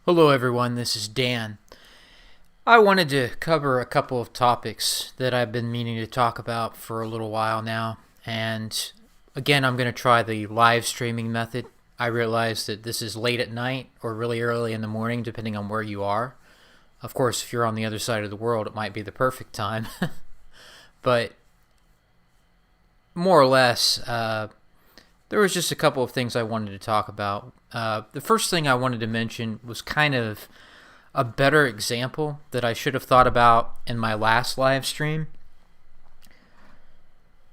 Hello everyone, this is Dan. I wanted to cover a couple of topics that I've been meaning to talk about for a little while now. And again, I'm going to try the live streaming method. I realize that this is late at night or really early in the morning, depending on where you are. Of course, if you're on the other side of the world, it might be the perfect time. But more or less, there was just a couple of things I wanted to talk about. The first thing I wanted to mention was kind of a better example that I should have thought about in my last live stream.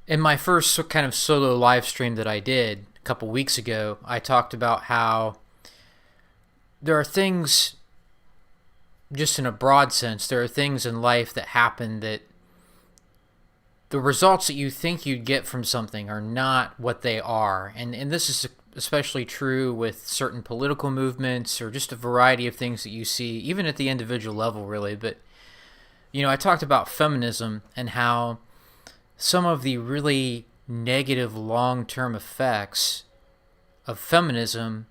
In my first kind of solo live stream that I did a couple weeks ago, I talked about how there are things, just in a broad sense, there are things in life that happen that the results that you think you'd get from something are not what they are. And this is especially true with certain political movements or just a variety of things that you see, even at the individual level, really. But, I talked about feminism and how some of the really negative long-term effects of feminism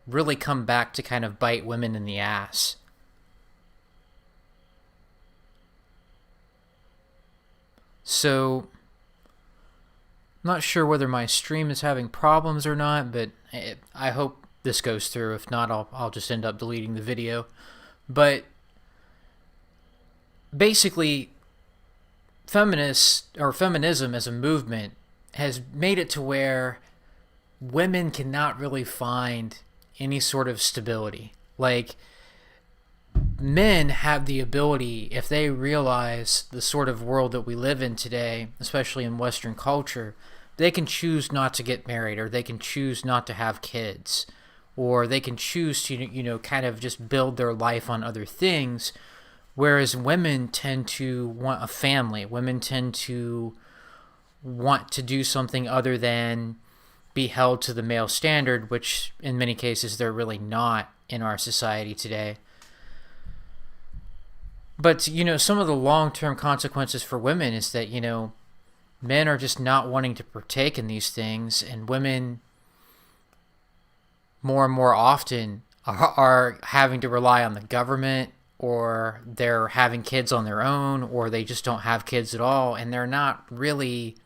really come back to kind of bite women in the ass. So, I'm not sure whether my stream is having problems or not, but I hope this goes through. If not, I'll just end up deleting the video. But basically, feminism as a movement has made it to where women cannot really find any sort of stability. Like, men have the ability, if they realize the sort of world that we live in today, especially in Western culture, they can choose not to get married, or they can choose not to have kids, or they can choose to, kind of just build their life on other things, whereas women tend to want a family. Women tend to want to do something other than be held to the male standard, which in many cases they're really not in our society today. But, some of the long-term consequences for women is that, men are just not wanting to partake in these things, and women more and more often are having to rely on the government, or they're having kids on their own, or they just don't have kids at all, and they're not really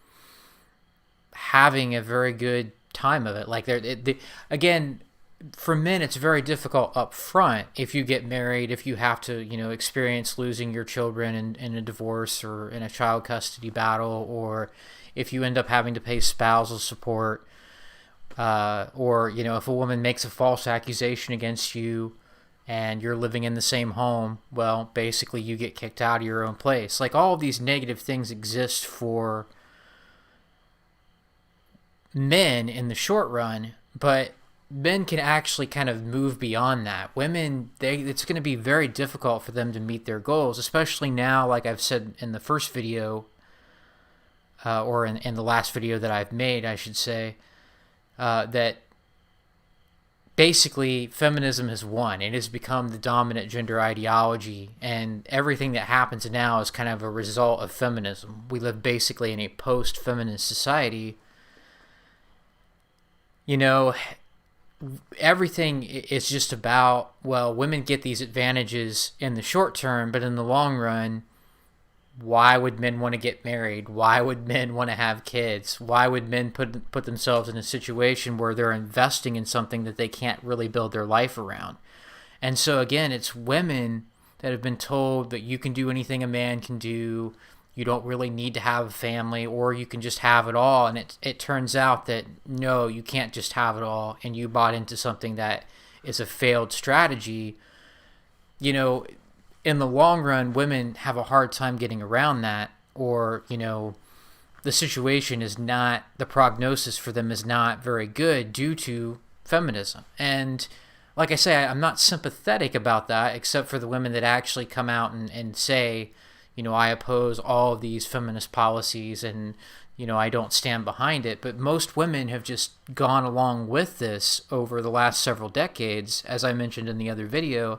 having a very good time of it. Like, again, for men, it's very difficult up front if you get married, if you have to, experience losing your children in a divorce or in a child custody battle, or if you end up having to pay spousal support, or, if a woman makes a false accusation against you and you're living in the same home, well, basically you get kicked out of your own place. Like, all of these negative things exist for men in the short run, but men can actually kind of move beyond that. Women, it's going to be very difficult for them to meet their goals, especially now, like I've said in the first video, or in the last video that I've made, I should say, that basically feminism has won. It has become the dominant gender ideology, and everything that happens now is kind of a result of feminism. We live basically in a post-feminist society. Everything is just about, well, women get these advantages in the short term, but in the long run, why would men want to get married? Why would men want to have kids? Why would men put themselves in a situation where they're investing in something that they can't really build their life around? And so again, it's women that have been told that you can do anything a man can do. You don't really need to have a family, or you can just have it all. And it turns out that, no, you can't just have it all, and you bought into something that is a failed strategy. In the long run, women have a hard time getting around that, or, the situation is not, the prognosis for them is not very good due to feminism. And like I say, I'm not sympathetic about that, except for the women that actually come out and say, I oppose all of these feminist policies, and, I don't stand behind it. But most women have just gone along with this over the last several decades, as I mentioned in the other video.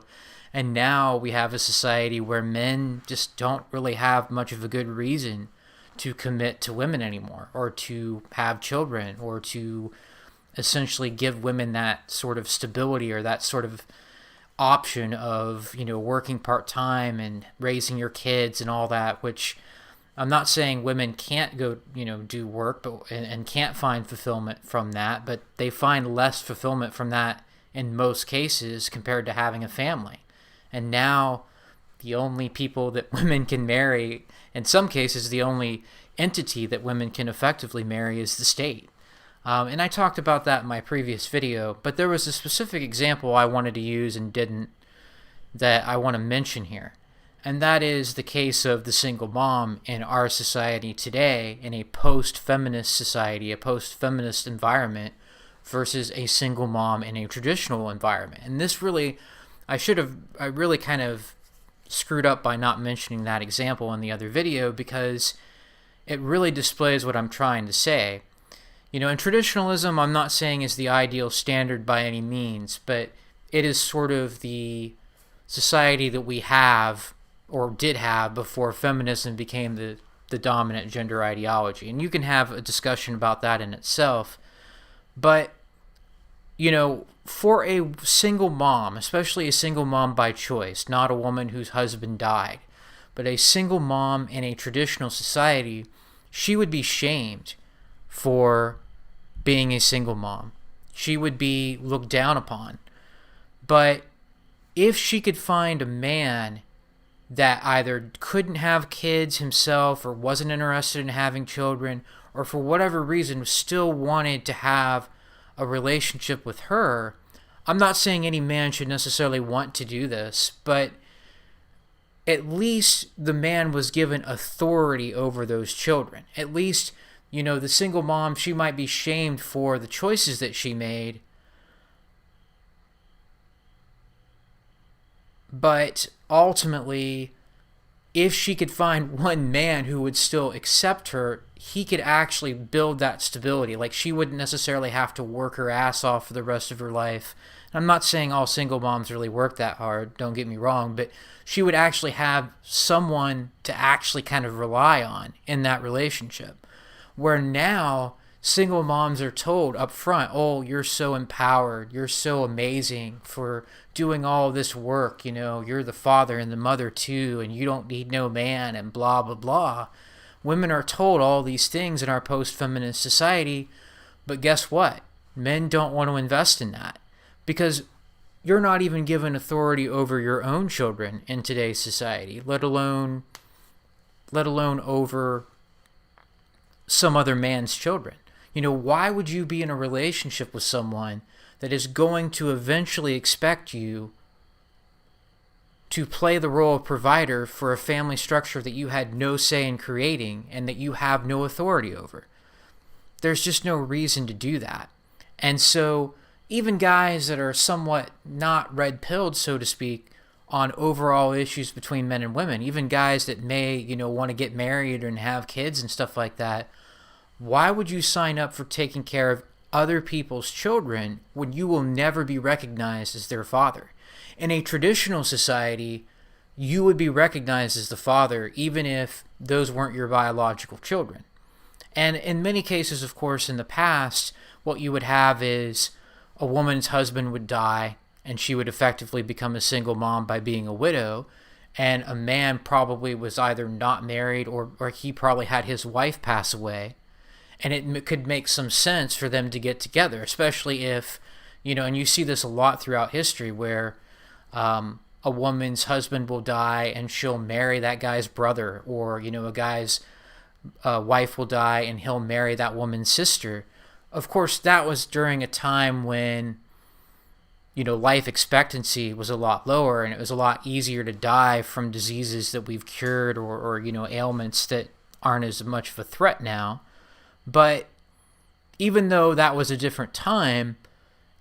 And now we have a society where men just don't really have much of a good reason to commit to women anymore, or to have children, or to essentially give women that sort of stability or that sort of option of, working part-time and raising your kids and all that, which I'm not saying women can't go, do work and can't find fulfillment from that, but they find less fulfillment from that in most cases compared to having a family. And now the only people that women can marry, in some cases, the only entity that women can effectively marry is the state. And I talked about that in my previous video, but there was a specific example I wanted to use and didn't, that I want to mention here. And that is the case of the single mom in our society today, in a post-feminist society, a post-feminist environment, versus a single mom in a traditional environment. And this really, I really kind of screwed up by not mentioning that example in the other video, because it really displays what I'm trying to say. And traditionalism, I'm not saying is the ideal standard by any means, but it is sort of the society that we have, or did have, before feminism became the dominant gender ideology. And you can have a discussion about that in itself. But, for a single mom, especially a single mom by choice, not a woman whose husband died, but a single mom in a traditional society, she would be shamed for being a single mom. She would be looked down upon. But if she could find a man that either couldn't have kids himself, or wasn't interested in having children, or for whatever reason still wanted to have a relationship with her, I'm not saying any man should necessarily want to do this, but at least the man was given authority over those children. At least, the single mom, she might be shamed for the choices that she made, but ultimately, if she could find one man who would still accept her, he could actually build that stability. Like, she wouldn't necessarily have to work her ass off for the rest of her life. I'm not saying all single moms really work that hard, don't get me wrong, but she would actually have someone to actually kind of rely on in that relationship. Where now, single moms are told up front, oh, you're so empowered, you're so amazing for doing all this work, you're the father and the mother too, and you don't need no man, and blah, blah, blah. Women are told all these things in our post-feminist society, but guess what? Men don't want to invest in that, because you're not even given authority over your own children in today's society, let alone over some other man's children. Why would you be in a relationship with someone that is going to eventually expect you to play the role of provider for a family structure that you had no say in creating and that you have no authority over? There's just no reason to do that. And so even guys that are somewhat not red-pilled, so to speak, on overall issues between men and women, even guys that may, want to get married and have kids and stuff like that, why would you sign up for taking care of other people's children when you will never be recognized as their father? In a traditional society, you would be recognized as the father even if those weren't your biological children. And in many cases, of course, in the past, what you would have is a woman's husband would die and she would effectively become a single mom by being a widow, and a man probably was either not married or he probably had his wife pass away. And it could make some sense for them to get together, especially if, and you see this a lot throughout history where a woman's husband will die and she'll marry that guy's brother, or, a guy's wife will die and he'll marry that woman's sister. Of course, that was during a time when, life expectancy was a lot lower, and it was a lot easier to die from diseases that we've cured, or ailments that aren't as much of a threat now. But even though that was a different time,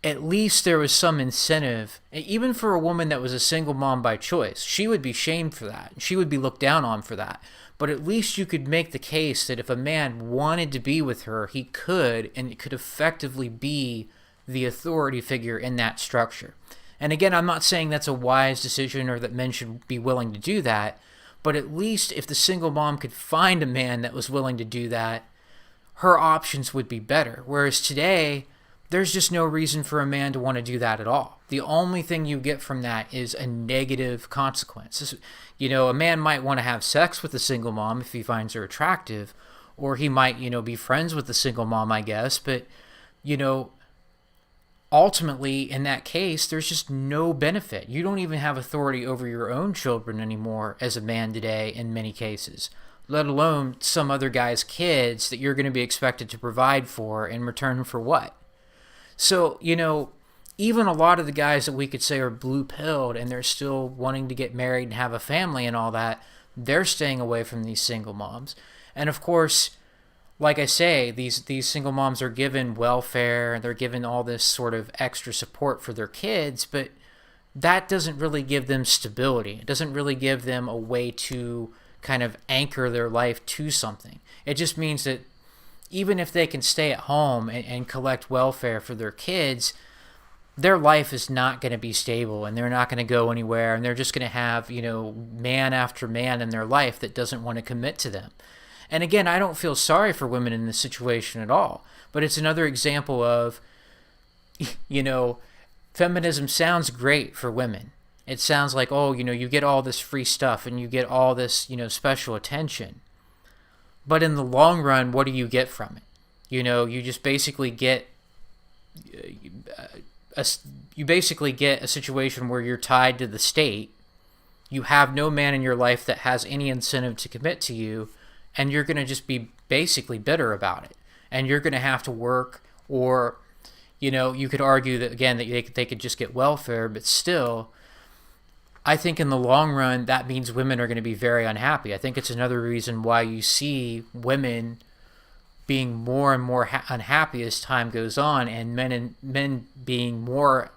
at least there was some incentive. Even for a woman that was a single mom by choice, she would be shamed for that. She would be looked down on for that. But at least you could make the case that if a man wanted to be with her, he could, and it could effectively be the authority figure in that structure. And again, I'm not saying that's a wise decision or that men should be willing to do that, but at least if the single mom could find a man that was willing to do that, her options would be better. Whereas today, there's just no reason for a man to want to do that at all. The only thing you get from that is a negative consequence. A man might want to have sex with a single mom if he finds her attractive, or he might, be friends with the single mom, I guess. But, ultimately, in that case, there's just no benefit. You don't even have authority over your own children anymore as a man today in many cases, let alone some other guy's kids that you're going to be expected to provide for in return for what? So, even a lot of the guys that we could say are blue-pilled and they're still wanting to get married and have a family and all that, they're staying away from these single moms. And of course, like I say, these single moms are given welfare, they're given all this sort of extra support for their kids, but that doesn't really give them stability. It doesn't really give them a way to kind of anchor their life to something. It just means that even if they can stay at home and collect welfare for their kids, their life is not going to be stable and they're not going to go anywhere, and they're just going to have, man after man in their life that doesn't want to commit to them. And again, I don't feel sorry for women in this situation at all, but it's another example of, feminism sounds great for women. It sounds like, you get all this free stuff and you get all this, special attention. But in the long run, what do you get from it? You just basically get a situation where you're tied to the state. You have no man in your life that has any incentive to commit to you, and you're going to just be basically bitter about it. And you're going to have to work, or, you could argue that, again, that they could just get welfare, but still, I think in the long run, that means women are going to be very unhappy. I think it's another reason why you see women being more and more unhappy as time goes on, and men being more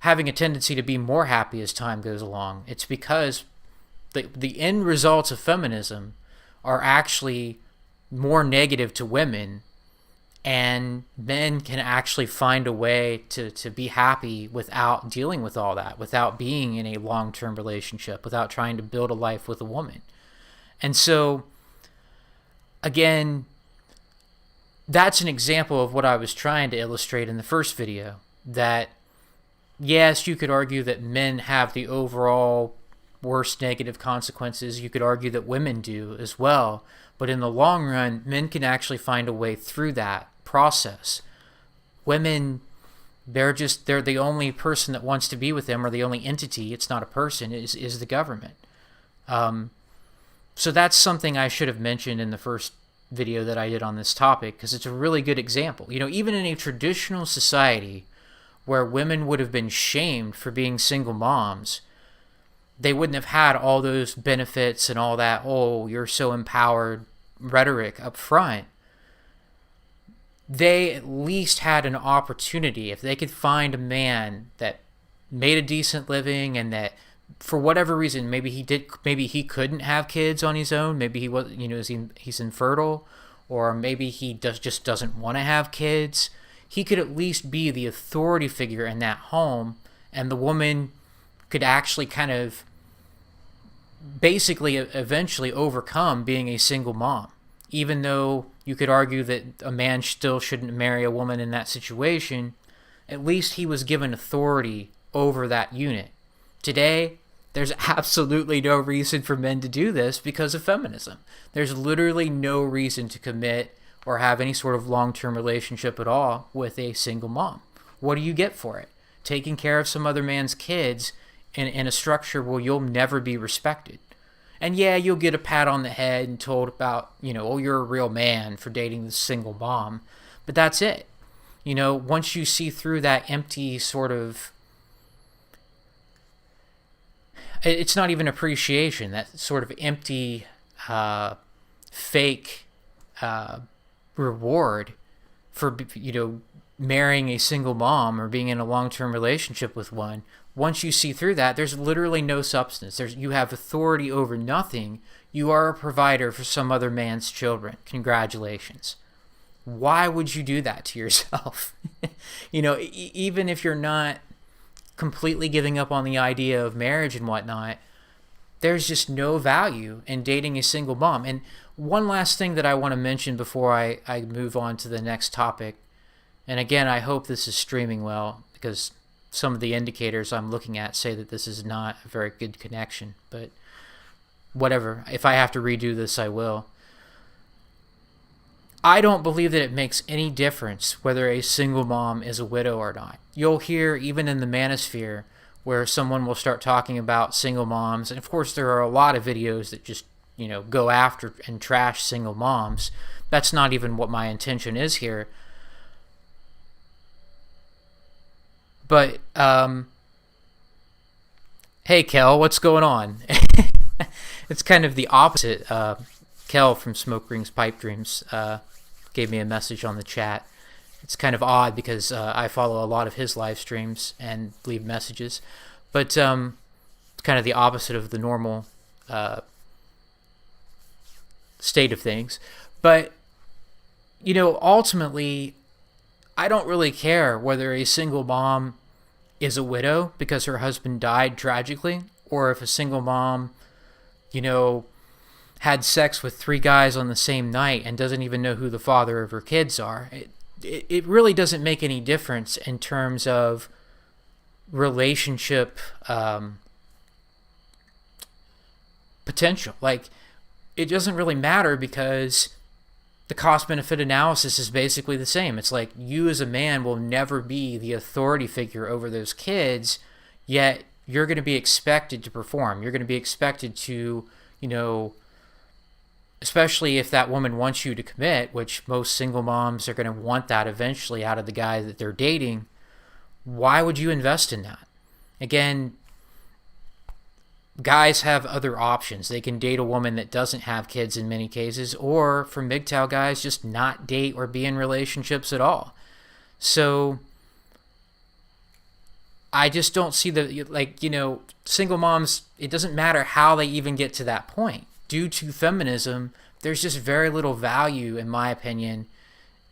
having a tendency to be more happy as time goes along. It's because the end results of feminism are actually more negative to women, and men can actually find a way to be happy without dealing with all that, without being in a long-term relationship, without trying to build a life with a woman. And so, again, that's an example of what I was trying to illustrate in the first video, that yes, you could argue that men have the overall worst negative consequences. You could argue that women do as well. But in the long run, men can actually find a way through that process. Women, they're the only person that wants to be with them, or the only entity, it's not a person, is the government. So that's something I should have mentioned in the first video that I did on this topic, because it's a really good example. Even in a traditional society where women would have been shamed for being single moms, they wouldn't have had all those benefits and all that, you're so empowered rhetoric up front. They at least had an opportunity. If they could find a man that made a decent living, and that for whatever reason, maybe he couldn't have kids on his own, maybe he was, he's infertile, or maybe he just doesn't want to have kids, he could at least be the authority figure in that home, and the woman could actually kind of basically eventually overcome being a single mom. Even though you could argue that a man still shouldn't marry a woman in that situation, at least he was given authority over that unit. Today, there's absolutely no reason for men to do this because of feminism. There's literally no reason to commit or have any sort of long-term relationship at all with a single mom. What do you get for it? Taking care of some other man's kids in a structure where you'll never be respected. And yeah, you'll get a pat on the head and told about, you're a real man for dating this single mom. But that's it. Once you see through that empty sort of, it's not even appreciation, that sort of empty, fake reward for, marrying a single mom or being in a long-term relationship with one. Once you see through that, there's literally no substance. You have authority over nothing. You are a provider for some other man's children. Congratulations. Why would you do that to yourself? Even if you're not completely giving up on the idea of marriage and whatnot, there's just no value in dating a single mom. And one last thing that I want to mention before I move on to the next topic, And again, I hope this is streaming well, because some of the indicators I'm looking at say that this is not a very good connection. But whatever. If I have to redo this, I will. I don't believe that it makes any difference whether a single mom is a widow or not. You'll hear, even in the manosphere, where someone will start talking about single moms. And of course, there are a lot of videos that just, go after and trash single moms. That's not even what my intention is here. But, hey, Kel, what's going on? It's kind of the opposite. Kel from Smoke Rings Pipe Dreams gave me a message on the chat. It's kind of odd because I follow a lot of his live streams and leave messages. But it's kind of the opposite of the normal state of things. But, ultimately, I don't really care whether a single mom is a widow because her husband died tragically, or if a single mom, had sex with 3 guys on the same night and doesn't even know who the father of her kids are. It really doesn't make any difference in terms of relationship potential. Like, it doesn't really matter because the cost-benefit analysis is basically the same. It's like, you as a man will never be the authority figure over those kids, yet you're going to be expected to perform. You're going to be expected to, especially if that woman wants you to commit, which most single moms are going to want that eventually out of the guy that they're dating. Why would you invest in that? Again, guys have other options. They can date a woman that doesn't have kids in many cases, or for MGTOW guys, just not date or be in relationships at all. So I just don't see single moms, it doesn't matter how they even get to that point. Due to feminism, there's just very little value, in my opinion,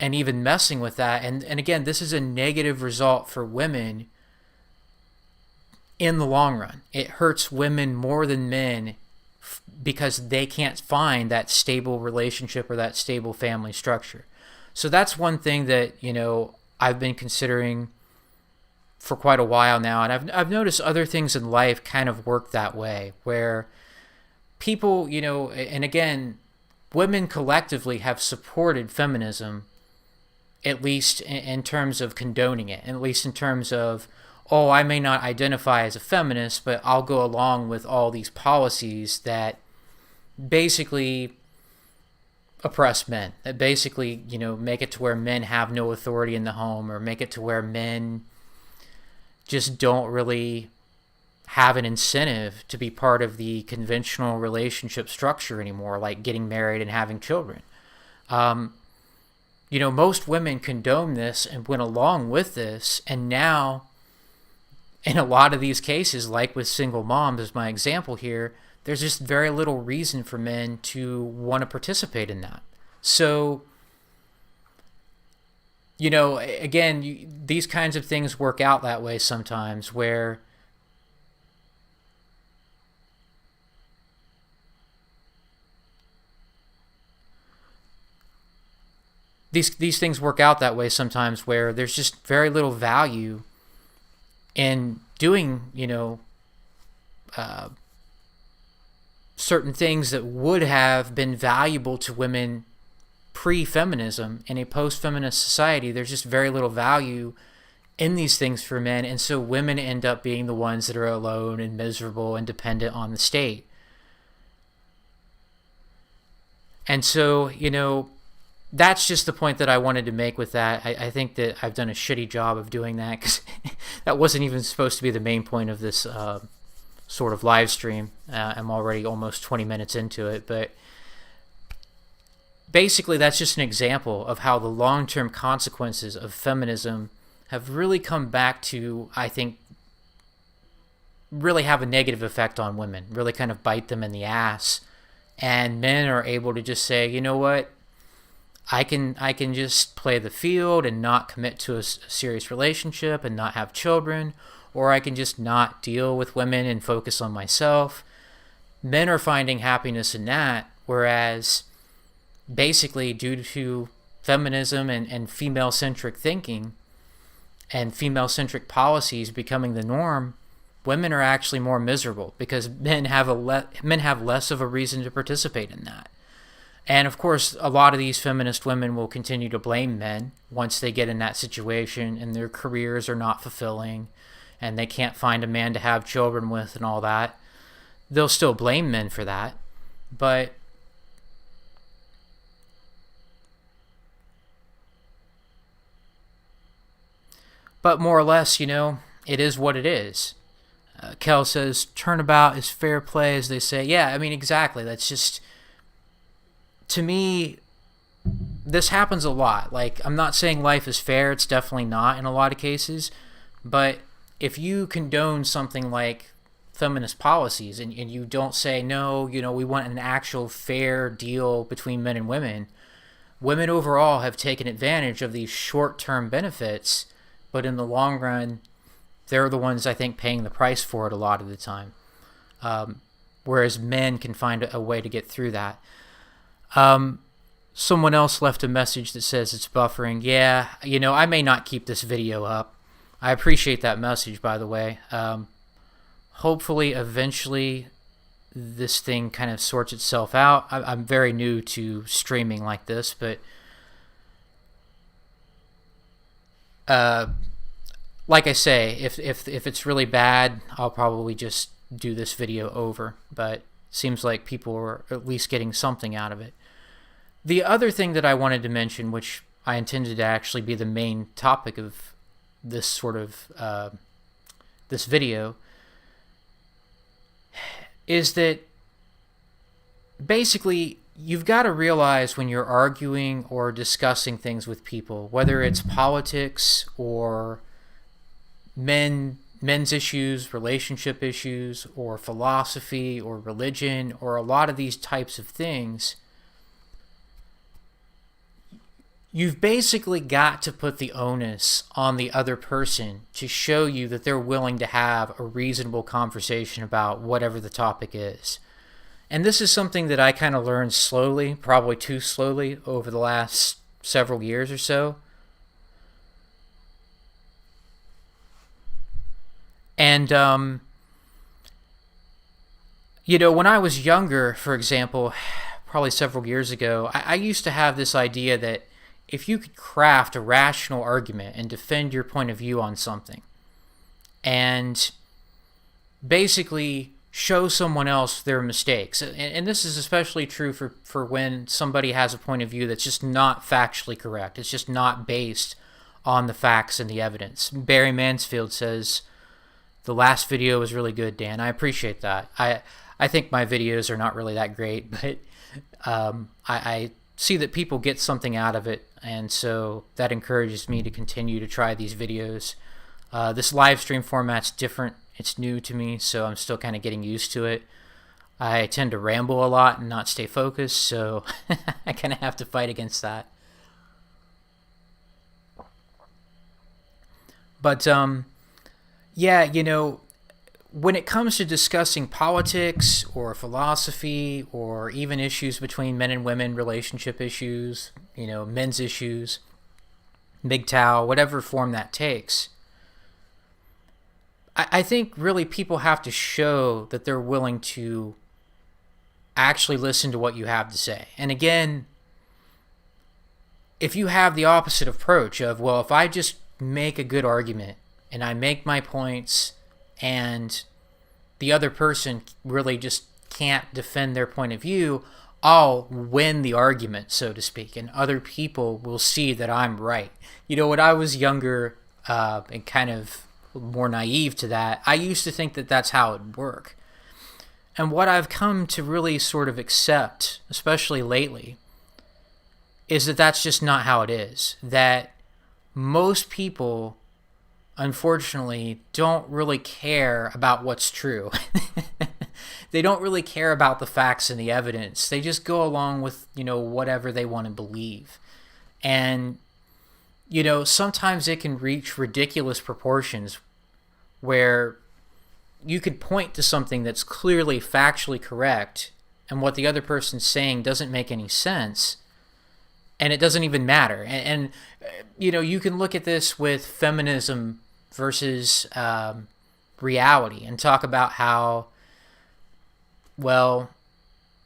and even messing with that. And again, this is a negative result for women in the long run. It hurts women more than men because they can't find that stable relationship or that stable family structure. So that's one thing that, I've been considering for quite a while now. And I've noticed other things in life kind of work that way, where people, and again, women collectively have supported feminism, at least in terms of condoning it, at least in terms of, oh, I may not identify as a feminist, but I'll go along with all these policies that basically oppress men, that basically, make it to where men have no authority in the home, or make it to where men just don't really have an incentive to be part of the conventional relationship structure anymore, like getting married and having children. Most women condone this and went along with this, and now, in a lot of these cases, like with single moms as my example here, there's just very little reason for men to want to participate in that. So, again, these kinds of things work out that way sometimes, where these things work out that way sometimes, where there's just very little value in doing, certain things that would have been valuable to women pre-feminism. In a post-feminist society, there's just very little value in these things for men, and so women end up being the ones that are alone and miserable and dependent on the state. And so, that's just the point that I wanted to make with that. I think that I've done a shitty job of doing that, because that wasn't even supposed to be the main point of this sort of live stream. I'm already almost 20 minutes into it, but basically that's just an example of how the long-term consequences of feminism have really come back to, I think, really have a negative effect on women, really kind of bite them in the ass. And men are able to just say, you know what, I can just play the field and not commit to a serious relationship and not have children, or I can just not deal with women and focus on myself. Men are finding happiness in that, whereas basically due to feminism and female-centric thinking and female-centric policies becoming the norm, women are actually more miserable because men have less of a reason to participate in that. And of course, a lot of these feminist women will continue to blame men once they get in that situation and their careers are not fulfilling and they can't find a man to have children with and all that. They'll still blame men for that. But more or less, it is what it is. Kel says, turnabout is fair play, as they say. Yeah, I mean, exactly. That's just, to me, this happens a lot. Like, I'm not saying life is fair. It's definitely not in a lot of cases. But if you condone something like feminist policies and you don't say, no, we want an actual fair deal between men and women, women overall have taken advantage of these short-term benefits, but in the long run, they're the ones, I think, paying the price for it a lot of the time. Whereas men can find a way to get through that. Someone else left a message that says it's buffering. Yeah, I may not keep this video up. I appreciate that message, by the way. Hopefully, eventually, this thing kind of sorts itself out. I'm very new to streaming like this, but like I say, if it's really bad, I'll probably just do this video over. But it seems like people are at least getting something out of it. The other thing that I wanted to mention, which I intended to actually be the main topic of this sort of this video, is that basically you've got to realize when you're arguing or discussing things with people, whether it's politics or men's issues, relationship issues, or philosophy or religion, or a lot of these types of things, you've basically got to put the onus on the other person to show you that they're willing to have a reasonable conversation about whatever the topic is. And this is something that I kind of learned slowly, probably too slowly, over the last several years or so. And, when I was younger, for example, probably several years ago, I used to have this idea that if you could craft a rational argument and defend your point of view on something and basically show someone else their mistakes, and this is especially true for when somebody has a point of view that's just not factually correct. It's just not based on the facts and the evidence. Barry Mansfield says, the last video was really good, Dan. I appreciate that. I think my videos are not really that great, but I see that people get something out of it, and so that encourages me to continue to try these videos. This live stream format's different. It's new to me, so I'm still kind of getting used to it. I tend to ramble a lot and not stay focused, so I kind of have to fight against that. But, yeah, when it comes to discussing politics or philosophy or even issues between men and women, relationship issues, men's issues, MGTOW, whatever form that takes, I think really people have to show that they're willing to actually listen to what you have to say. And again, if you have the opposite approach of, well, if I just make a good argument and I make my points and the other person really just can't defend their point of view, I'll win the argument, so to speak, and other people will see that I'm right. When I was younger and kind of more naive to that, I used to think that that's how it would work. And what I've come to really sort of accept, especially lately, is that that's just not how it is. That most people, unfortunately, don't really care about what's true. They don't really care about the facts and the evidence. They just go along with, whatever they want to believe. And, sometimes it can reach ridiculous proportions where you could point to something that's clearly factually correct and what the other person's saying doesn't make any sense. and it doesn't even matter. And you can look at this with feminism versus reality and talk about how, well,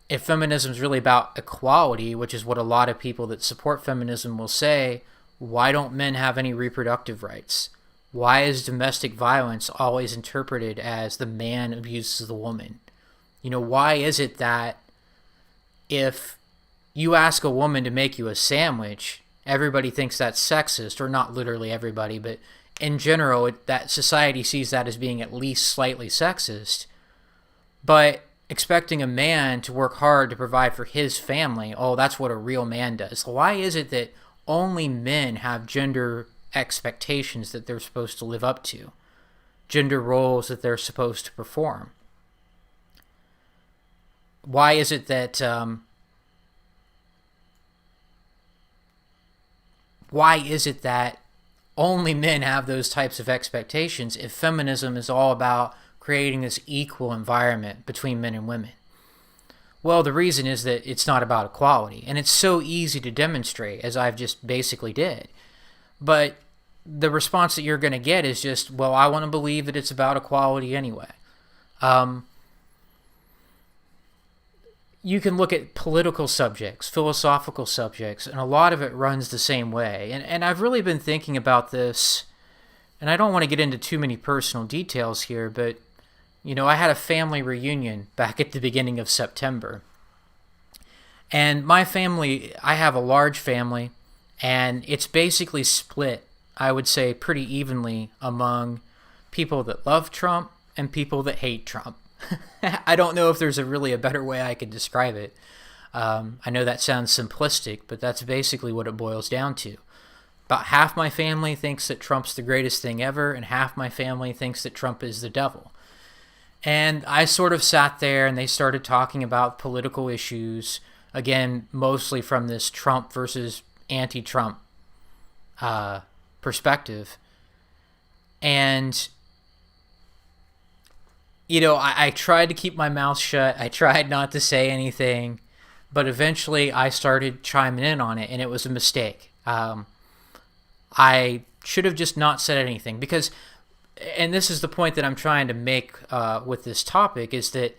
if feminism is really about equality, which is what a lot of people that support feminism will say, why don't men have any reproductive rights? Why is domestic violence always interpreted as the man abuses the woman? Why is it that if you ask a woman to make you a sandwich, everybody thinks that's sexist, or not literally everybody, but in general, that society sees that as being at least slightly sexist. But expecting a man to work hard to provide for his family, oh, that's what a real man does. Why is it that only men have gender expectations that they're supposed to live up to, gender roles that they're supposed to perform? Why is it that only men have those types of expectations if feminism is all about creating this equal environment between men and women? Well, the reason is that it's not about equality, and it's so easy to demonstrate, as I've just basically did. But the response that you're going to get is just, well, I want to believe that it's about equality anyway. You can look at political subjects, philosophical subjects, and a lot of it runs the same way. And I've really been thinking about this, and I don't want to get into too many personal details here, but I had a family reunion back at the beginning of September. And my family, I have a large family, and it's basically split, I would say, pretty evenly among people that love Trump and people that hate Trump. I don't know if there's a better way I could describe it. I know that sounds simplistic, but that's basically what it boils down to. About half my family thinks that Trump's the greatest thing ever, and half my family thinks that Trump is the devil. And I sort of sat there and they started talking about political issues, again, mostly from this Trump versus anti-Trump perspective. And, I tried to keep my mouth shut. I tried not to say anything, but eventually I started chiming in on it, and it was a mistake. I should have just not said anything because, and this is the point that I'm trying to make with this topic, is that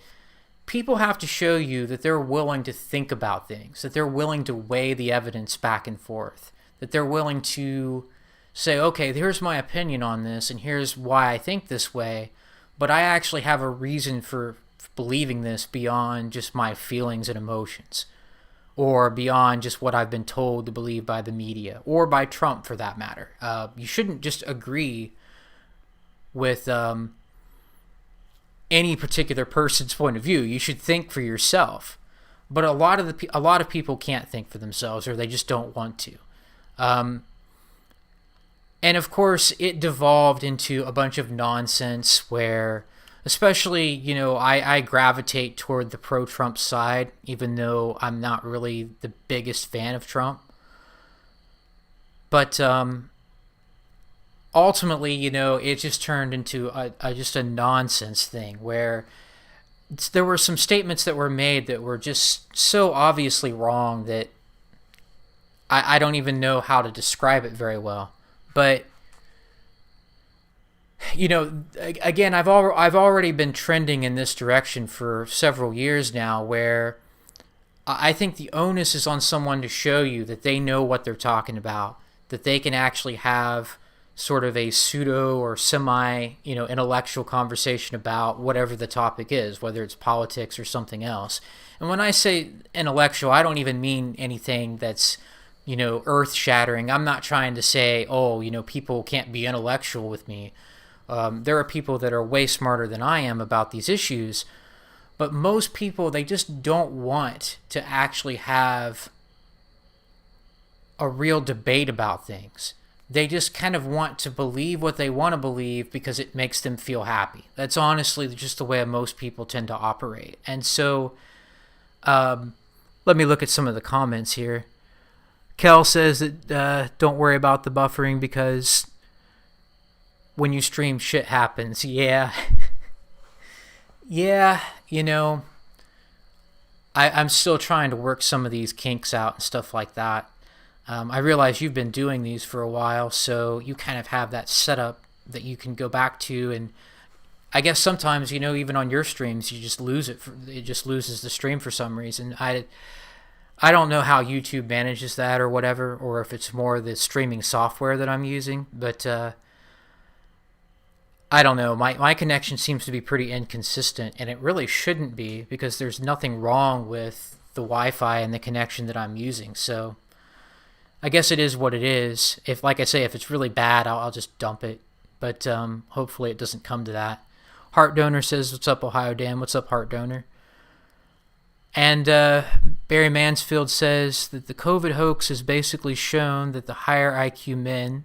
people have to show you that they're willing to think about things, that they're willing to weigh the evidence back and forth, that they're willing to say, okay, here's my opinion on this, and here's why I think this way, but I actually have a reason for believing this beyond just my feelings and emotions, or beyond just what I've been told to believe by the media, or by Trump for that matter. You shouldn't just agree with any particular person's point of view. You should think for yourself. But a lot of people can't think for themselves, or they just don't want to. And of course, it devolved into a bunch of nonsense where, especially, I gravitate toward the pro-Trump side, even though I'm not really the biggest fan of Trump. But ultimately, it just turned into just a nonsense thing where there were some statements that were made that were just so obviously wrong that I don't even know how to describe it very well. But again, I've already been trending in this direction for several years now, where I think the onus is on someone to show you that they know what they're talking about, that they can actually have sort of a pseudo or semi, intellectual conversation about whatever the topic is, whether it's politics or something else. And when I say intellectual, I don't even mean anything that's, earth-shattering. I'm not trying to say, people can't be intellectual with me. There are people that are way smarter than I am about these issues, but most people, they just don't want to actually have a real debate about things. They just kind of want to believe what they want to believe because it makes them feel happy. That's honestly just the way most people tend to operate. And so, let me look at some of the comments here. Kel says that don't worry about the buffering because when you stream, shit happens. Yeah. Yeah, I'm still trying to work some of these kinks out and stuff like that. I realize you've been doing these for a while, so you kind of have that setup that you can go back to. And I guess sometimes, even on your streams, you just lose it. It just loses the stream for some reason. I don't know how YouTube manages that or whatever, or if it's more the streaming software that I'm using, but I don't know. My connection seems to be pretty inconsistent, and it really shouldn't be, because there's nothing wrong with the Wi-Fi and the connection that I'm using. So I guess it is what it is. If, like I say, if it's really bad, I'll just dump it. But hopefully it doesn't come to that. Heart Donor says, "What's up, Ohio Dan?" What's up, Heart Donor? And Barry Mansfield says that the COVID hoax has basically shown that the higher IQ men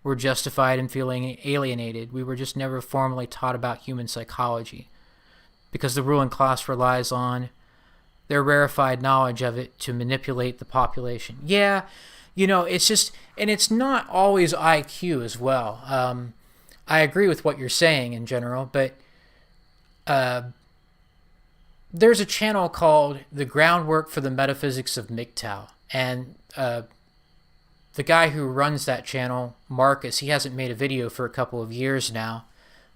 were justified in feeling alienated. We were just never formally taught about human psychology, because the ruling class relies on their rarefied knowledge of it to manipulate the population. Yeah, it's just, and it's not always IQ as well. I agree with what you're saying in general, but there's a channel called The Groundwork for the Metaphysics of MGTOW, and the guy who runs that channel, Marcus, he hasn't made a video for a couple of years now.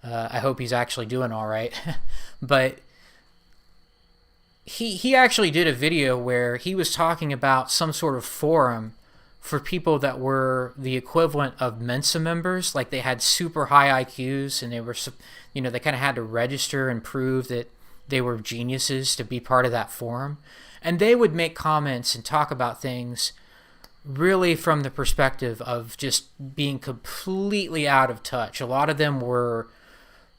I hope he's actually doing all right. But he actually did a video where he was talking about some sort of forum for people that were the equivalent of Mensa members. Like, they had super high IQs, and they were, they kind of had to register and prove that they were geniuses to be part of that forum. And they would make comments and talk about things really from the perspective of just being completely out of touch. A lot of them were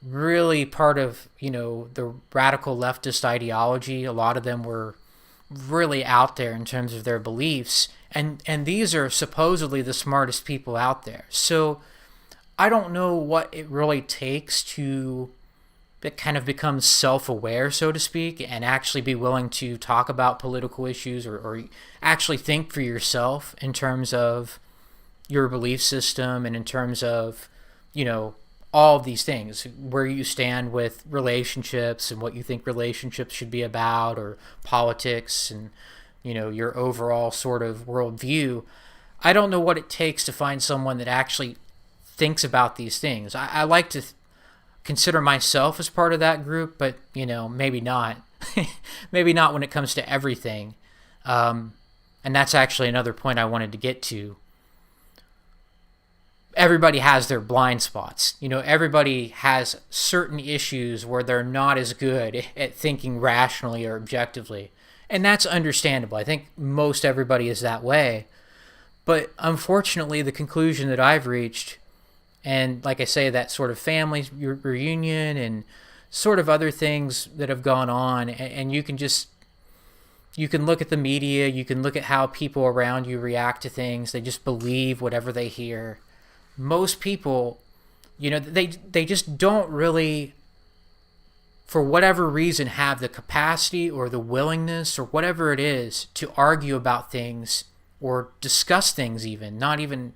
really part of, the radical leftist ideology. A lot of them were really out there in terms of their beliefs. And these are supposedly the smartest people out there. So I don't know what it really takes to kind of become self-aware, so to speak, and actually be willing to talk about political issues, or actually think for yourself in terms of your belief system, and in terms of, all of these things, where you stand with relationships and what you think relationships should be about, or politics, and, your overall sort of worldview. I don't know what it takes to find someone that actually thinks about these things. I like to consider myself as part of that group, but maybe not. Maybe not when it comes to everything. And that's actually another point I wanted to get to. Everybody has their blind spots. Everybody has certain issues where they're not as good at thinking rationally or objectively. And that's understandable. I think most everybody is that way. But unfortunately, the conclusion that I've reached, and like I say, that sort of family reunion and sort of other things that have gone on, and you can look at the media, you can look at how people around you react to things. They just believe whatever they hear. Most people, they just don't really, for whatever reason, have the capacity or the willingness or whatever it is to argue about things or discuss things even. Not even,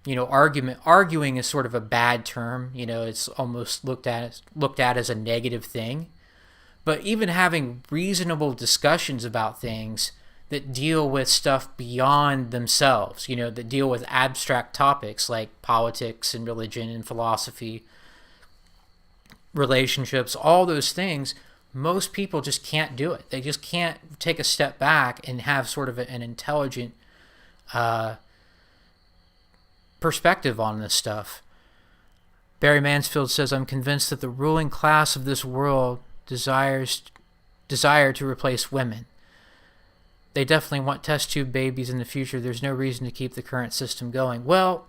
arguing is sort of a bad term. It's almost looked at as a negative thing. But even having reasonable discussions about things that deal with stuff beyond themselves, that deal with abstract topics like politics and religion and philosophy, relationships, all those things, most people just can't do it. They just can't take a step back and have sort of an intelligent perspective on this stuff. Barry Mansfield says, "I'm convinced that the ruling class of this world desire to replace women. They definitely want test tube babies in the future. There's no reason to keep the current system going." Well,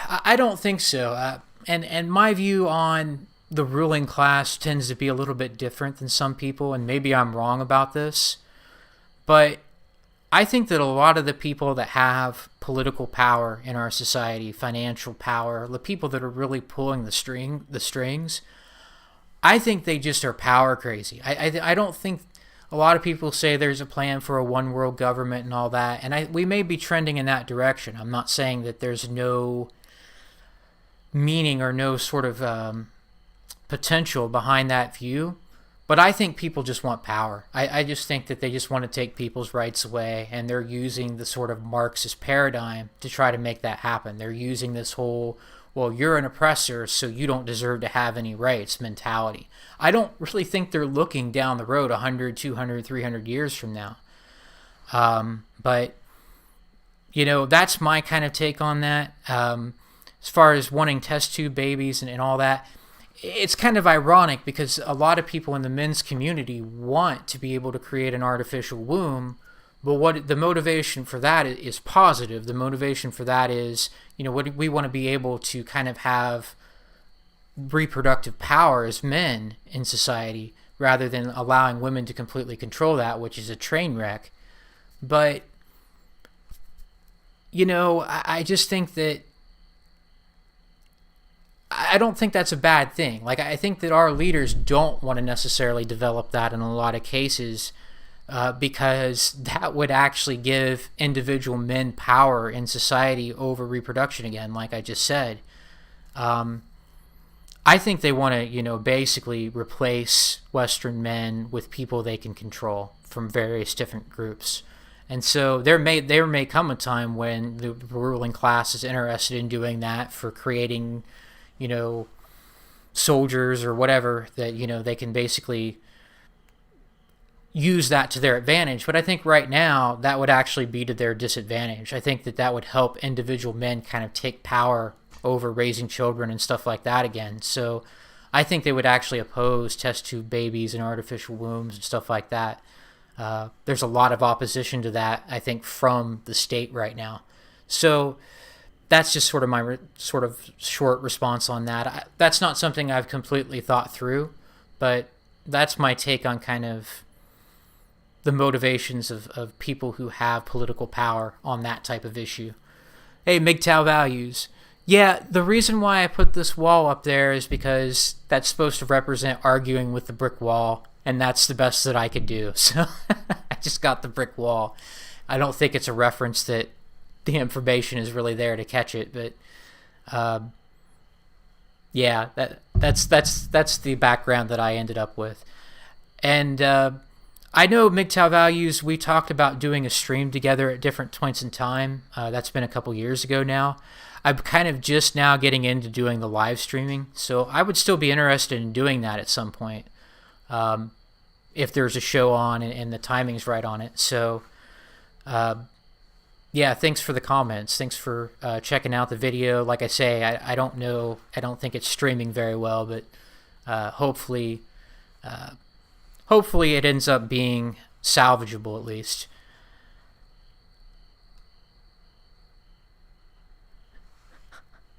I don't think so. And my view on the ruling class tends to be a little bit different than some people, and maybe I'm wrong about this, but I think that a lot of the people that have political power in our society, financial power, the people that are really pulling the strings, I think they just are power crazy. I don't think a lot of people say there's a plan for a one world government and all that, and we may be trending in that direction. I'm not saying that there's no meaning or no sort of potential behind that view, But I think people just want power. I just think that they just want to take people's rights away, and they're using the sort of Marxist paradigm to try to make that happen. They're using this whole, well, you're an oppressor, so you don't deserve to have any rights mentality. I don't really think they're looking down the road 100, 200, 300 years from now. But, that's my kind of take on that. As far as wanting test tube babies and all that, it's kind of ironic because a lot of people in the men's community want to be able to create an artificial womb, but what the motivation for that is positive. The motivation for that is, what we want to be able to kind of have reproductive power as men in society rather than allowing women to completely control that, which is a train wreck. But, I just think that I don't think that's a bad thing. Like, I think that our leaders don't want to necessarily develop that in a lot of cases because that would actually give individual men power in society over reproduction again, like I just said. I think they want to, basically replace Western men with people they can control from various different groups. And so there may come a time when the ruling class is interested in doing that for creating soldiers or whatever that, they can basically use that to their advantage. But I think right now that would actually be to their disadvantage. I think that would help individual men kind of take power over raising children and stuff like that again. So I think they would actually oppose test tube babies and artificial wombs and stuff like that. There's a lot of opposition to that, I think, from the state right now. So that's just sort of my sort of short response on that. That's not something I've completely thought through, but that's my take on kind of the motivations of people who have political power on that type of issue. Hey, MGTOW values. Yeah, the reason why I put this wall up there is because that's supposed to represent arguing with the brick wall, and that's the best that I could do. So I just got the brick wall. I don't think it's a reference that the information is really there to catch it, but yeah, that's the background that I ended up with. And I know MGTOW values, we talked about doing a stream together at different points in time. That's been a couple years ago now. I'm kind of just now getting into doing the live streaming, so I would still be interested in doing that at some point if there's a show on and the timing's right on it. So yeah, thanks for the comments. Thanks for checking out the video. Like I say, I don't know. I don't think it's streaming very well, but hopefully it ends up being salvageable at least.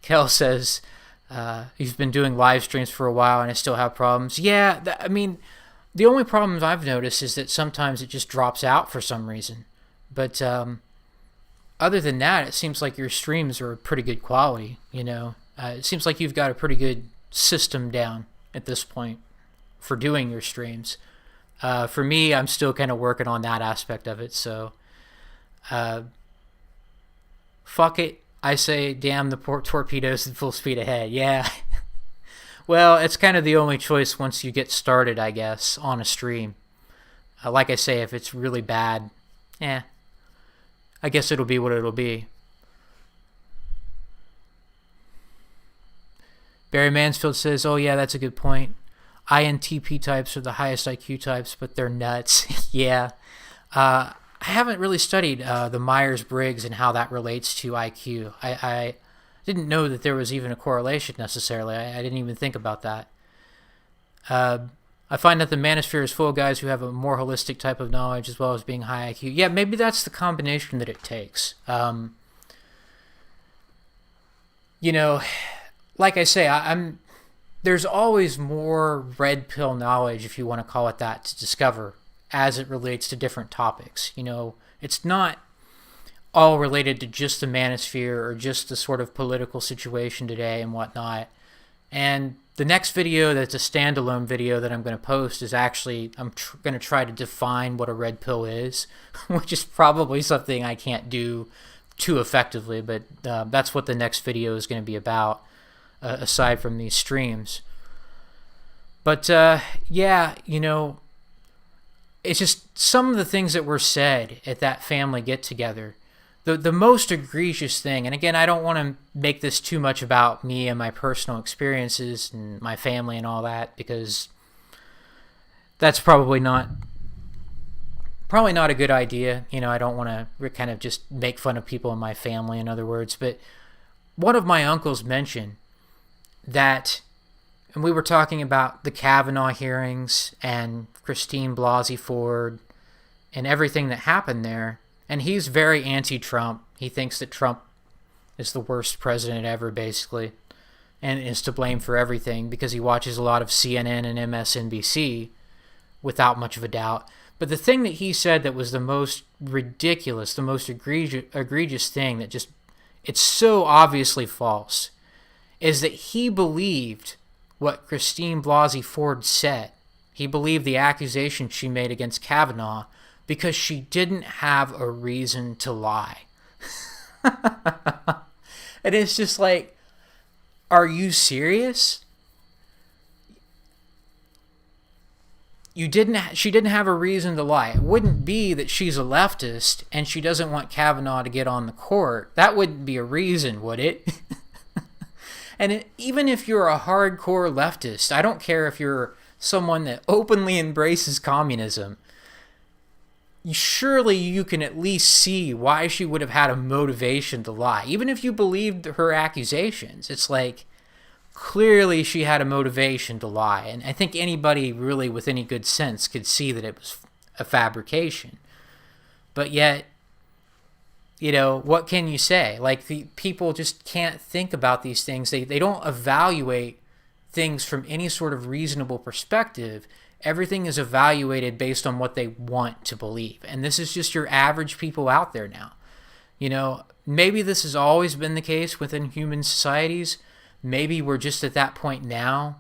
Kel says he's been doing live streams for a while and I still have problems. Yeah, I mean, the only problems I've noticed is that sometimes it just drops out for some reason. But other than that, it seems like your streams are pretty good quality, it seems like you've got a pretty good system down at this point for doing your streams. For me, I'm still kind of working on that aspect of it, so fuck it. I say damn the torpedoes and full speed ahead. Yeah. Well, it's kind of the only choice once you get started, I guess, on a stream. Like I say, if it's really bad, I guess it'll be what it'll be. Barry Mansfield says, oh yeah, that's a good point. INTP types are the highest IQ types, but they're nuts. Yeah. I haven't really studied the Myers-Briggs and how that relates to IQ. I didn't know that there was even a correlation necessarily. I didn't even think about that. I find that the manosphere is full of guys who have a more holistic type of knowledge as well as being high IQ. Yeah, maybe that's the combination that it takes. Like I say, there's always more red pill knowledge, if you want to call it that, to discover as it relates to different topics. It's not all related to just the manosphere or just the sort of political situation today and whatnot. And the next video that's a standalone video that I'm going to post is actually, I'm going to try to define what a red pill is, which is probably something I can't do too effectively, but that's what the next video is going to be about, aside from these streams. But yeah, it's just some of the things that were said at that family get together. The most egregious thing, and again, I don't want to make this too much about me and my personal experiences and my family and all that, because that's probably not a good idea. I don't want to kind of just make fun of people in my family, in other words. But one of my uncles mentioned that, and we were talking about the Kavanaugh hearings and Christine Blasey Ford and everything that happened there. And he's very anti-Trump. He thinks that Trump is the worst president ever, basically, and is to blame for everything because he watches a lot of CNN and MSNBC, without much of a doubt. But the thing that he said that was the most ridiculous, the most egregious thing that just, it's so obviously false, is that he believed what Christine Blasey Ford said. He believed the accusation she made against Kavanaugh because she didn't have a reason to lie. And it's just like, are you serious? She didn't have a reason to lie. It wouldn't be that she's a leftist and she doesn't want Kavanaugh to get on the court. That wouldn't be a reason, would it? And even if you're a hardcore leftist, I don't care if you're someone that openly embraces communism, surely you can at least see why she would have had a motivation to lie. Even if you believed her accusations, it's like, clearly she had a motivation to lie. And I think anybody really with any good sense could see that it was a fabrication. But yet, what can you say? Like, the people just can't think about these things. They don't evaluate things from any sort of reasonable perspective. Everything is evaluated based on what they want to believe. And this is just your average people out there now. Maybe this has always been the case within human societies. Maybe we're just at that point now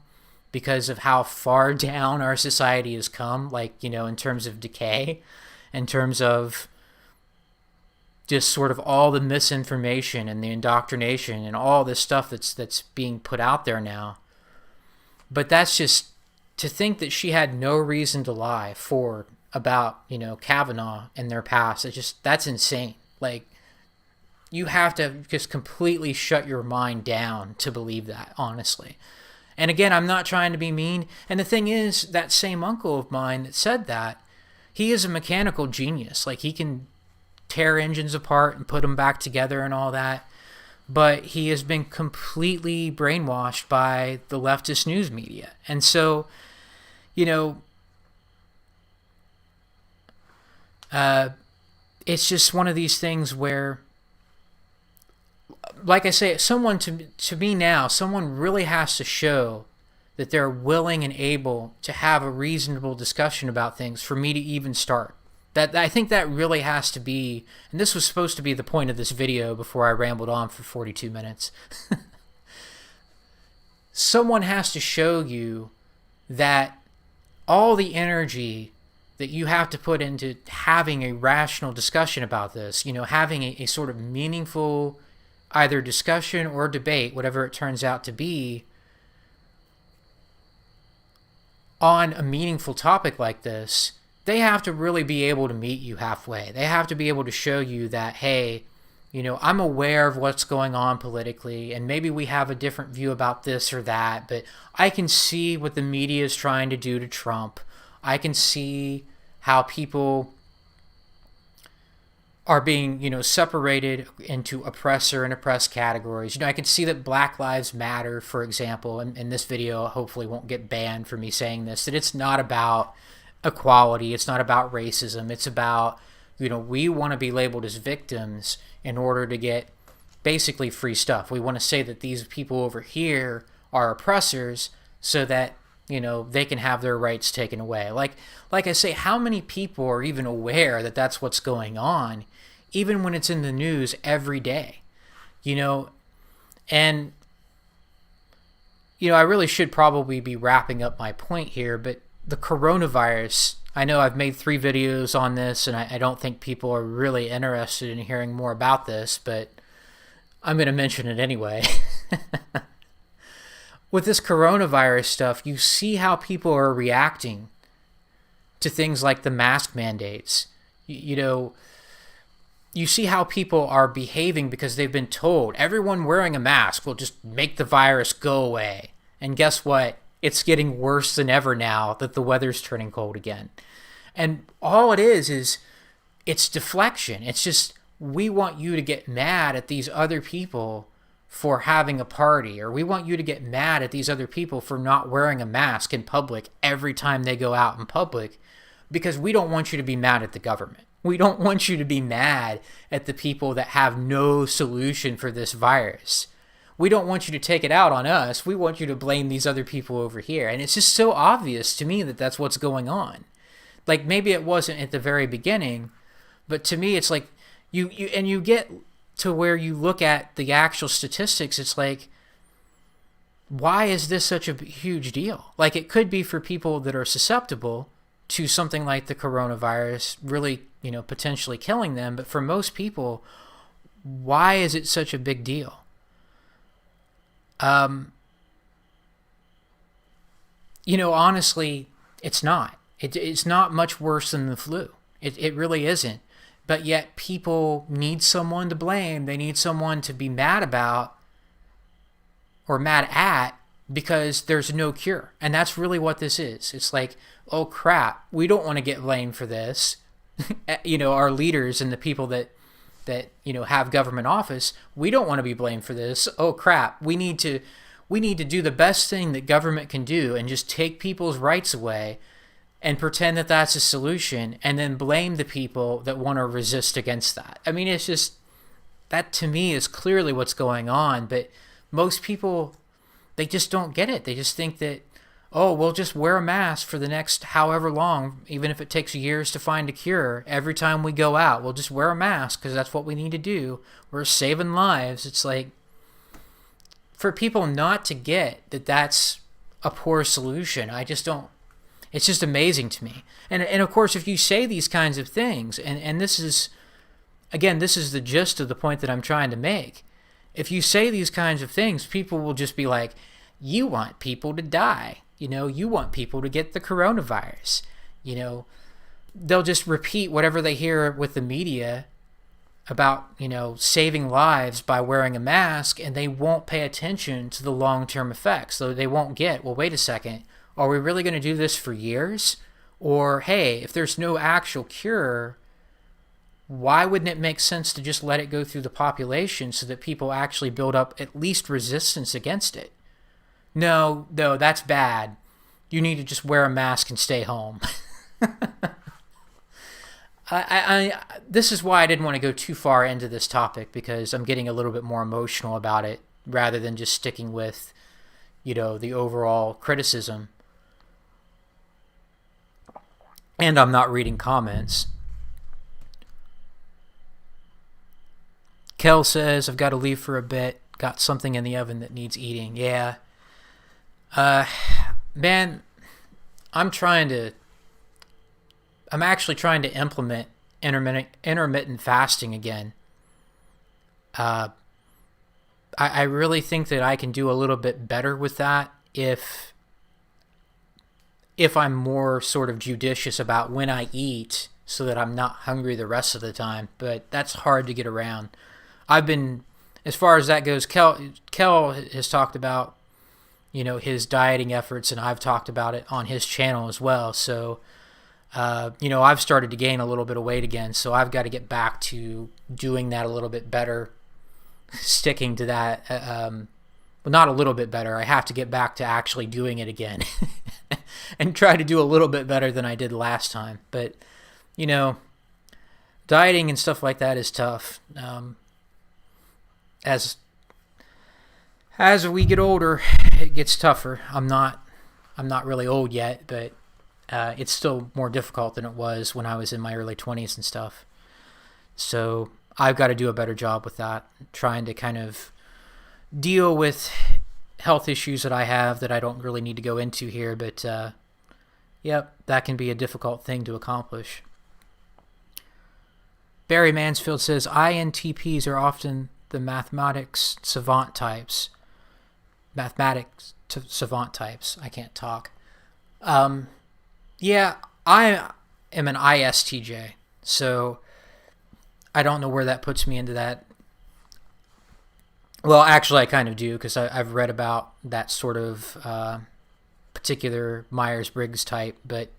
because of how far down our society has come, in terms of decay, in terms of just sort of all the misinformation and the indoctrination and all this stuff that's being put out there now. But that's just, to think that she had no reason to lie about Kavanaugh in their past, that's insane. Like, you have to just completely shut your mind down to believe that, honestly. And again, I'm not trying to be mean. And the thing is, that same uncle of mine that said that, he is a mechanical genius. Like, he can tear engines apart and put them back together and all that. But he has been completely brainwashed by the leftist news media. And so, it's just one of these things where, like I say, to me now, someone really has to show that they're willing and able to have a reasonable discussion about things for me to even start. I think that really has to be, and this was supposed to be the point of this video before I rambled on for 42 minutes. Someone has to show you that all the energy that you have to put into having a rational discussion about this, having a sort of meaningful either discussion or debate, whatever it turns out to be, on a meaningful topic like this, they have to really be able to meet you halfway. They have to be able to show you that, hey, I'm aware of what's going on politically, and maybe we have a different view about this or that, but I can see what the media is trying to do to Trump. I can see how people are being, separated into oppressor and oppressed categories. I can see that Black Lives Matter, for example, and this video hopefully won't get banned for me saying this, that it's not about equality, it's not about racism, it's about, we want to be labeled as victims in order to get basically free stuff. We want to say that these people over here are oppressors so that, they can have their rights taken away. Like I say, how many people are even aware that that's what's going on, even when it's in the news every day? And I really should probably be wrapping up my point here, but the coronavirus, I know I've made 3 videos on this, and I don't think people are really interested in hearing more about this, but I'm going to mention it anyway. with this coronavirus stuff, you see how people are reacting to things like the mask mandates. You see how people are behaving because they've been told everyone wearing a mask will just make the virus go away. And guess what? It's getting worse than ever now that the weather's turning cold again. And all it is it's deflection. It's just, we want you to get mad at these other people for having a party, or we want you to get mad at these other people for not wearing a mask in public every time they go out in public, because we don't want you to be mad at the government. We don't want you to be mad at the people that have no solution for this virus. We don't want you to take it out on us. We want you to blame these other people over here. And it's just so obvious to me that that's what's going on. Like, maybe it wasn't at the very beginning, but to me it's like you get to where you look at the actual statistics, it's like, why is this such a huge deal? Like, it could be for people that are susceptible to something like the coronavirus really, potentially killing them. But for most people, why is it such a big deal? Honestly, it's not. It's not much worse than the flu. It really isn't. But yet people need someone to blame. They need someone to be mad about or mad at because there's no cure. And that's really what this is. It's like, oh crap, we don't want to get blamed for this. Our leaders and the people that have government office, we don't want to be blamed for this. Oh crap, we need to do the best thing that government can do and just take people's rights away and pretend that that's a solution, and then blame the people that want to resist against that. I mean, it's just, that to me is clearly what's going on. But most people, they just don't get it. They just think that, oh, we'll just wear a mask for the next however long, even if it takes years to find a cure. Every time we go out, we'll just wear a mask because that's what we need to do. We're saving lives. It's like, for people not to get that that's a poor solution, I just don't. It's just amazing to me. And of course, if you say these kinds of things, and this is, again, this is the gist of the point that I'm trying to make. If you say these kinds of things, people will just be like, you want people to die. You want people to get the coronavirus. They'll just repeat whatever they hear with the media about, saving lives by wearing a mask, and they won't pay attention to the long-term effects. So they won't get, well, wait a second. Are we really going to do this for years? Or, hey, if there's no actual cure, why wouldn't it make sense to just let it go through the population so that people actually build up at least resistance against it? No, that's bad. You need to just wear a mask and stay home. This is why I didn't want to go too far into this topic, because I'm getting a little bit more emotional about it rather than just sticking with, the overall criticism. And I'm not reading comments. Kel says, I've got to leave for a bit. Got something in the oven that needs eating. Yeah. Man, I'm actually trying to implement intermittent fasting again. I really think that I can do a little bit better with that if I'm more sort of judicious about when I eat so that I'm not hungry the rest of the time. But that's hard to get around. As far as that goes, Kel has talked about, his dieting efforts, and I've talked about it on his channel as well. So, I've started to gain a little bit of weight again, so I've got to get back to doing that a little bit better, sticking to that. Well, not a little bit better. I have to get back to actually doing it again and try to do a little bit better than I did last time. But, dieting and stuff like that is tough. As we get older, it gets tougher. I'm not really old yet, but it's still more difficult than it was when I was in my early 20s and stuff. So I've got to do a better job with that, trying to kind of deal with health issues that I have that I don't really need to go into here, but yep, that can be a difficult thing to accomplish. Barry Mansfield says, INTPs are often the mathematics savant types. Mathematics savant types. I can't talk. Yeah, I am an ISTJ, so I don't know where that puts me into that. Well, actually, I kind of do, because I've read about that sort of particular Myers-Briggs type, but,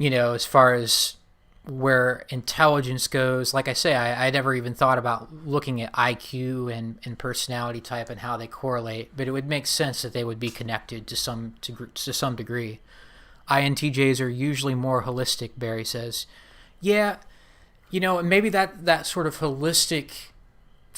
as far as where intelligence goes, like I say, I never even thought about looking at IQ and personality type and how they correlate, but it would make sense that they would be connected to some degree. INTJs are usually more holistic, Barry says. Yeah, maybe that sort of holistic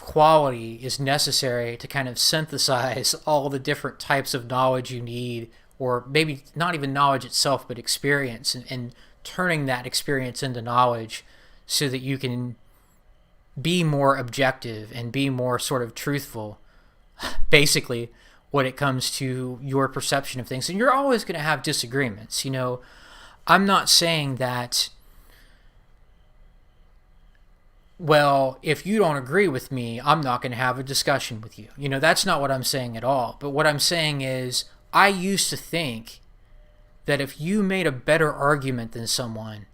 quality is necessary to kind of synthesize all the different types of knowledge you need, or maybe not even knowledge itself, but experience, and turning that experience into knowledge so that you can be more objective and be more sort of truthful, basically, when it comes to your perception of things. And you're always going to have disagreements. I'm not saying that, well, if you don't agree with me, I'm not going to have a discussion with you. That's not what I'm saying at all. But what I'm saying is, I used to think that if you made a better argument than someone,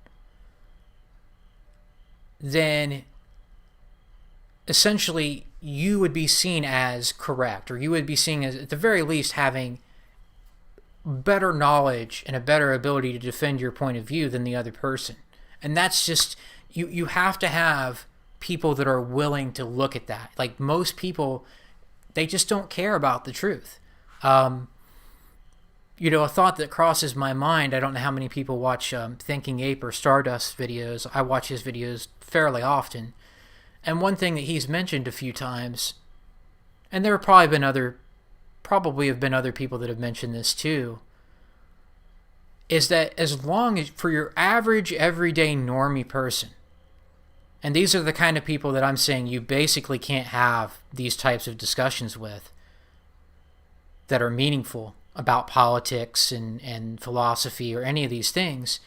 then essentially you would be seen as correct, or you would be seen as, at the very least, having better knowledge and a better ability to defend your point of view than the other person. And that's just, you have to have people that are willing to look at that. Like, most people, they just don't care about the truth. A thought that crosses my mind, I don't know how many people watch Thinking Ape or Stardust videos. I watch his videos fairly often. And one thing that he's mentioned a few times, and there have probably have been other people that have mentioned this too, is that as long as, for your average everyday normie person, and these are the kind of people that I'm saying you basically can't have these types of discussions with that are meaningful about politics and philosophy or any of these things.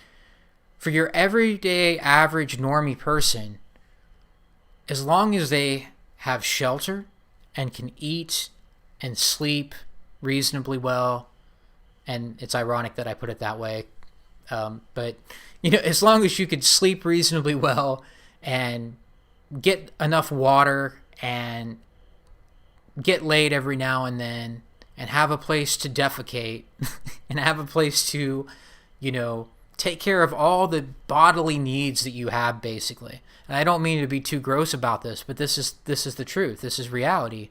For your everyday average normie person, as long as they have shelter and can eat and sleep reasonably well, and it's ironic that I put it that way, but as long as you could sleep reasonably well and get enough water and get laid every now and then and have a place to defecate and have a place to, take care of all the bodily needs that you have, basically. And I don't mean to be too gross about this, but this is the truth. This is reality.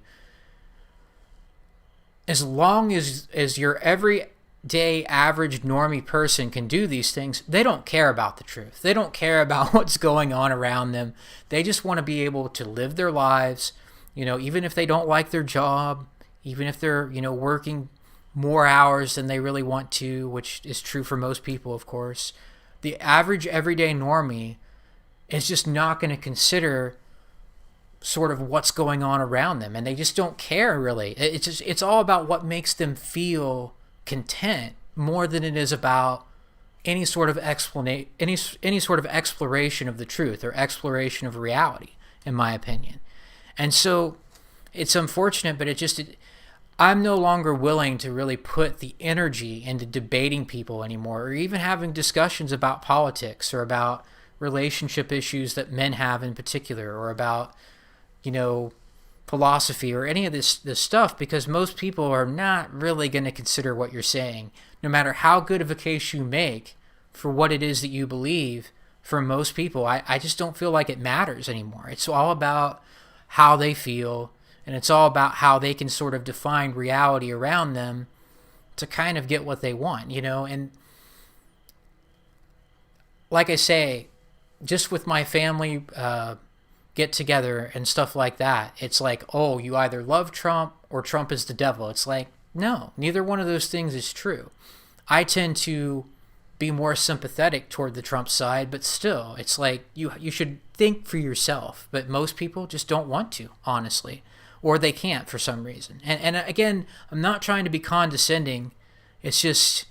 As long as your everyday average normie person can do these things, they don't care about the truth. They don't care about what's going on around them. They just want to be able to live their lives, even if they don't like their job, even if they're, working more hours than they really want to, which is true for most people, of course. The average everyday normie is just not going to consider sort of what's going on around them, and they just don't care, really. It's all about what makes them feel content more than it is about any sort of any sort of exploration of the truth or exploration of reality, in my opinion. And so it's unfortunate, but I'm no longer willing to really put the energy into debating people anymore, or even having discussions about politics or about relationship issues that men have in particular, or about, philosophy or any of this stuff, because most people are not really going to consider what you're saying, no matter how good of a case you make for what it is that you believe. For most people, I just don't feel like it matters anymore. It's all about how they feel, and it's all about how they can sort of define reality around them to kind of get what they want, and like I say, just with my family get together and stuff like that, it's like, oh, you either love Trump or Trump is the devil. It's like, no, neither one of those things is true. I tend to be more sympathetic toward the Trump side, but still, it's like you should think for yourself. But most people just don't want to, honestly, or they can't for some reason. And again, I'm not trying to be condescending. It's just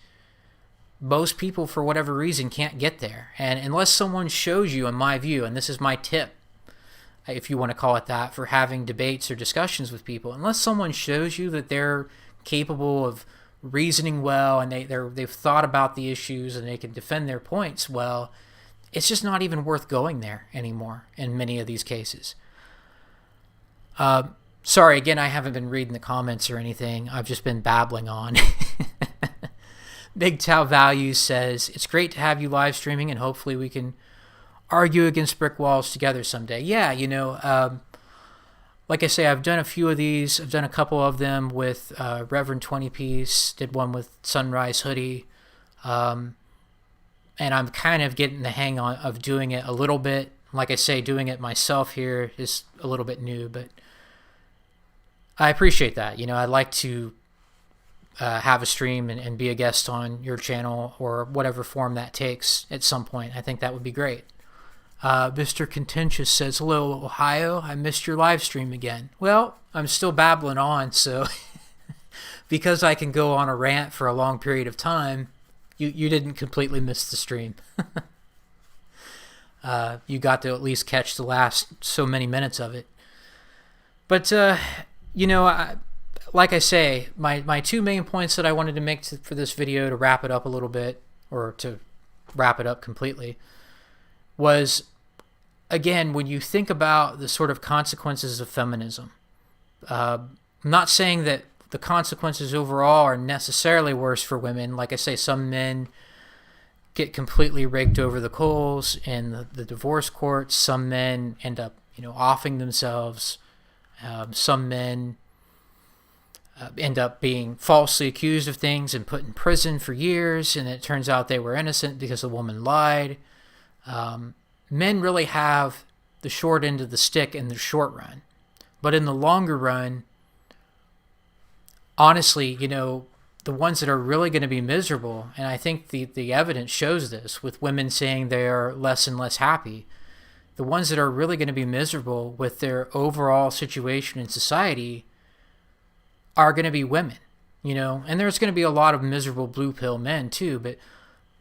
most people, for whatever reason, can't get there. And unless someone shows you, in my view, and this is my tip, if you want to call it that, for having debates or discussions with people, unless someone shows you that they're capable of reasoning well, and they've thought about the issues and they can defend their points well, it's just not even worth going there anymore in many of these cases. Sorry, again, I haven't been reading the comments or anything. I've just been babbling on. Big Tau Values says, it's great to have you live streaming, and hopefully we can argue against brick walls together someday. Yeah, like I say, I've done a few of these. I've done a couple of them with Reverend 20 Piece, did one with Sunrise Hoodie, and I'm kind of getting the hang of doing it a little bit. Like I say, doing it myself here is a little bit new, but I appreciate that. I'd like to have a stream and be a guest on your channel or whatever form that takes at some point. I think that would be great. Mr. Contentious says, hello, Ohio. I missed your live stream again. Well, I'm still babbling on, so because I can go on a rant for a long period of time, you didn't completely miss the stream. You got to at least catch the last so many minutes of it. But, like I say, my two main points that I wanted to make for this video to wrap it up a little bit, or to wrap it up completely, was, again, when you think about the sort of consequences of feminism, I'm not saying that the consequences overall are necessarily worse for women. Like I say, some men get completely raked over the coals in the divorce courts. Some men end up, offing themselves. Some men end up being falsely accused of things and put in prison for years, and it turns out they were innocent because the woman lied. Men really have the short end of the stick in the short run. But in the longer run, honestly, the ones that are really going to be miserable, and I think the evidence shows this with women saying they are less and less happy, the ones that are really going to be miserable with their overall situation in society are going to be women, and there's going to be a lot of miserable blue pill men too, but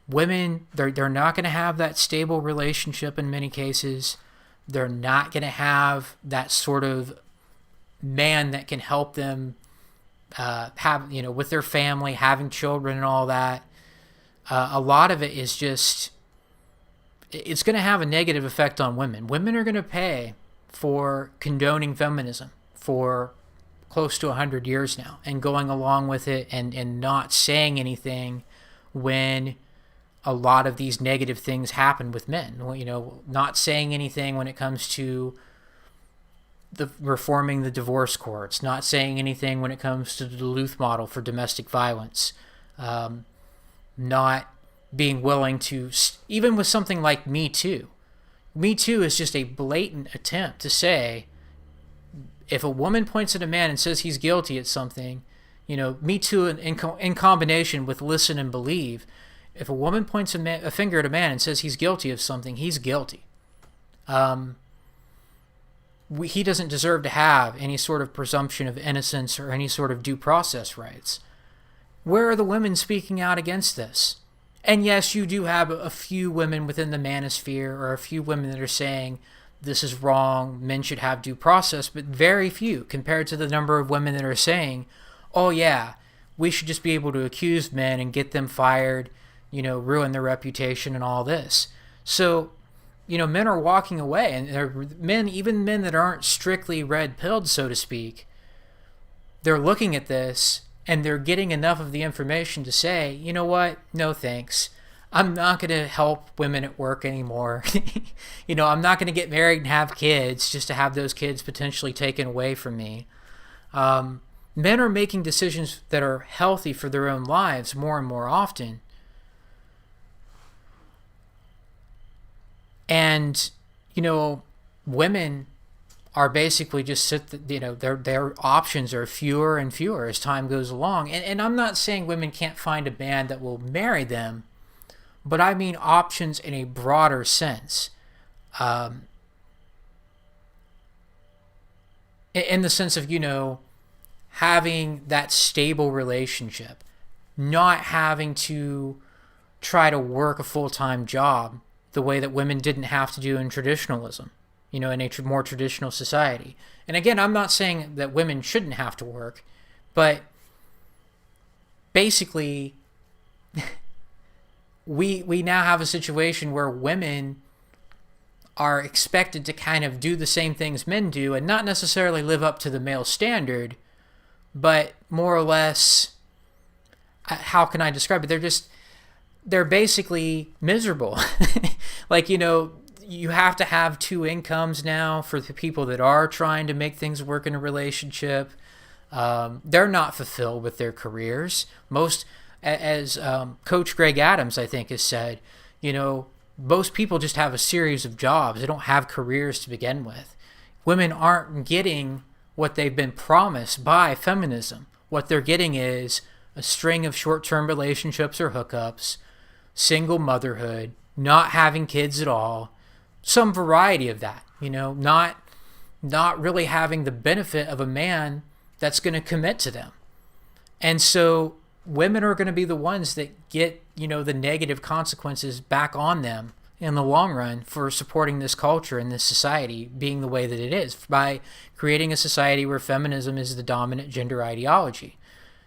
women, they're not going to have that stable relationship in many cases. They're not going to have that sort of man that can help them have, with their family, having children and all that. A lot of it is just, it's going to have a negative effect on women. Women are going to pay for condoning feminism for close to 100 years now and going along with it and not saying anything when a lot of these negative things happen with men. Not saying anything when it comes to reforming the divorce courts, not saying anything when it comes to the Duluth model for domestic violence, not being willing to, even with something like Me Too. Me Too is just a blatant attempt to say, if a woman points at a man and says he's guilty at something, Me Too in combination with Listen and Believe, if a woman points a finger at a man and says he's guilty of something, he's guilty. He doesn't deserve to have any sort of presumption of innocence or any sort of due process rights. Where are the women speaking out against this? And yes, you do have a few women within the manosphere, or a few women that are saying this is wrong, men should have due process, but very few compared to the number of women that are saying, oh yeah, we should just be able to accuse men and get them fired, ruin their reputation and all this. So, men are walking away, and even men that aren't strictly red-pilled, so to speak, they're looking at this and they're getting enough of the information to say, you know what, no thanks. I'm not going to help women at work anymore. I'm not going to get married and have kids just to have those kids potentially taken away from me. Men are making decisions that are healthy for their own lives more and more often. And, women are basically just their options are fewer and fewer as time goes along. And I'm not saying women can't find a man that will marry them, but I mean options in a broader sense. In the sense of, having that stable relationship, not having to try to work a full-time job the way that women didn't have to do in traditionalism, in a more traditional society. And again, I'm not saying that women shouldn't have to work, but basically we now have a situation where women are expected to kind of do the same things men do and not necessarily live up to the male standard, but more or less, how can I describe it? They're basically miserable. Like, you have to have two incomes now for the people that are trying to make things work in a relationship. They're not fulfilled with their careers. Most, as Coach Greg Adams, I think, has said, most people just have a series of jobs. They don't have careers to begin with. Women aren't getting what they've been promised by feminism. What they're getting is a string of short-term relationships or hookups, single motherhood, not having kids at all, some variety of that, not really having the benefit of a man that's going to commit to them. And so women are going to be the ones that get, the negative consequences back on them in the long run for supporting this culture and this society being the way that it is, by creating a society where feminism is the dominant gender ideology.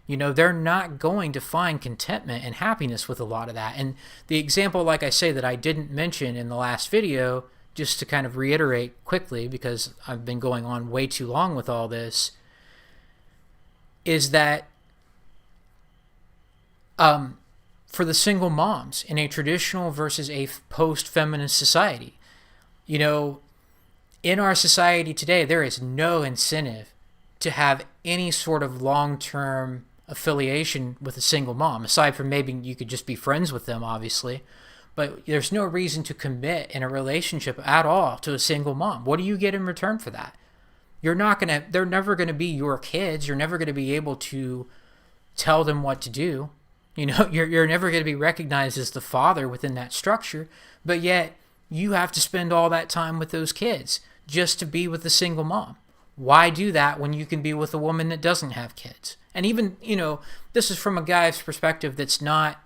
They're not going to find contentment and happiness with a lot of that. And the example, like I say, that I didn't mention in the last video, just to kind of reiterate quickly, because I've been going on way too long with all this, is that for the single moms in a traditional versus a post-feminist society, in our society today, there is no incentive to have any sort of long-term affiliation with a single mom, aside from maybe you could just be friends with them, obviously. But there's no reason to commit in a relationship at all to a single mom. What do you get in return for that? They're never going to be your kids. You're never going to be able to tell them what to do. You're never going to be recognized as the father within that structure, but yet you have to spend all that time with those kids just to be with a single mom. Why do that when you can be with a woman that doesn't have kids? And even, this is from a guy's perspective that's not,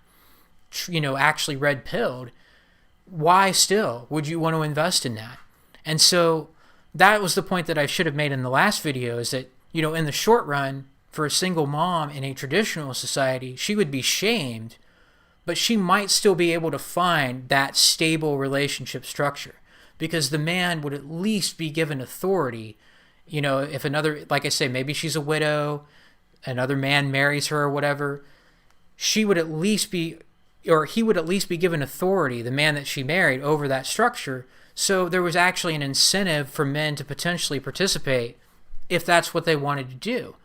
actually red-pilled. Why still would you want to invest in that? And so that was the point that I should have made in the last video, is that, in the short run, for a single mom in a traditional society, she would be shamed, but she might still be able to find that stable relationship structure, because the man would at least be given authority. If another, like I say, maybe she's a widow, another man marries her or whatever, she would at least be, or he would at least be given authority, the man that she married, over that structure. So there was actually an incentive for men to potentially participate if that's what they wanted to do.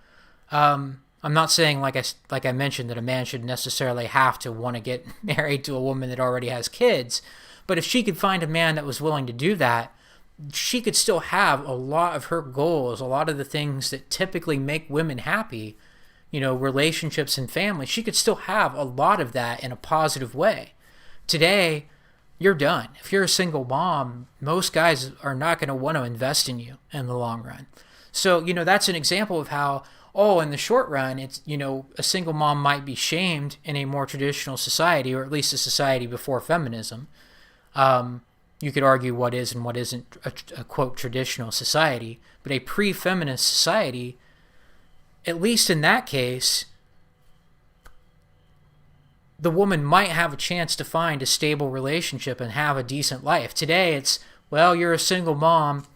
I'm not saying, like I mentioned, that a man should necessarily have to want to get married to a woman that already has kids, but if she could find a man that was willing to do that, she could still have a lot of her goals, a lot of the things that typically make women happy, relationships and family. She could still have a lot of that in a positive way. Today, you're done. If you're a single mom, most guys are not going to want to invest in you in the long run. So, that's an example of how, in the short run, it's, a single mom might be shamed in a more traditional society, or at least a society before feminism. You could argue what is and what isn't a quote traditional society, but a pre-feminist society, at least in that case, the woman might have a chance to find a stable relationship and have a decent life. Today, it's, well, you're a single mom,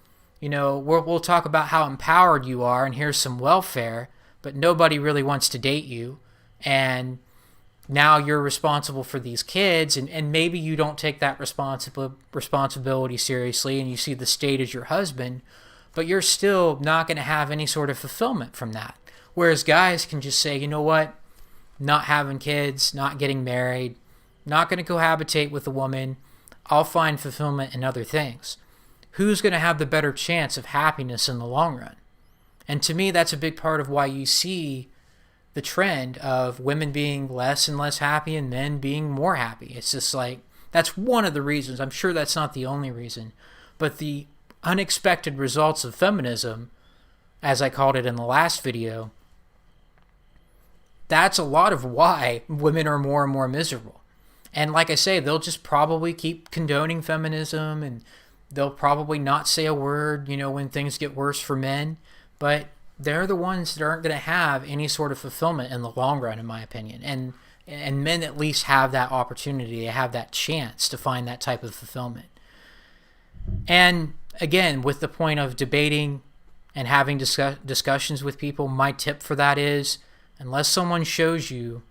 we'll talk about how empowered you are, and here's some welfare, but nobody really wants to date you, and now you're responsible for these kids, and maybe you don't take that responsibility seriously, and you see the state as your husband, but you're still not going to have any sort of fulfillment from that. Whereas guys can just say, you know what, not having kids, not getting married, not going to cohabitate with a woman, I'll find fulfillment in other things. Who's going to have the better chance of happiness in the long run? And to me, that's a big part of why you see the trend of women being less and less happy and men being more happy. It's just like, that's one of the reasons. I'm sure that's not the only reason. But the unexpected results of feminism, as I called it in the last video, that's a lot of why women are more and more miserable. And like I say, they'll just probably keep condoning feminism, and they'll probably not say a word, when things get worse for men. But they're the ones that aren't going to have any sort of fulfillment in the long run, in my opinion. And men at least have that opportunity, they have that chance to find that type of fulfillment. And again, with the point of debating and having discussions with people, my tip for that is, unless someone shows you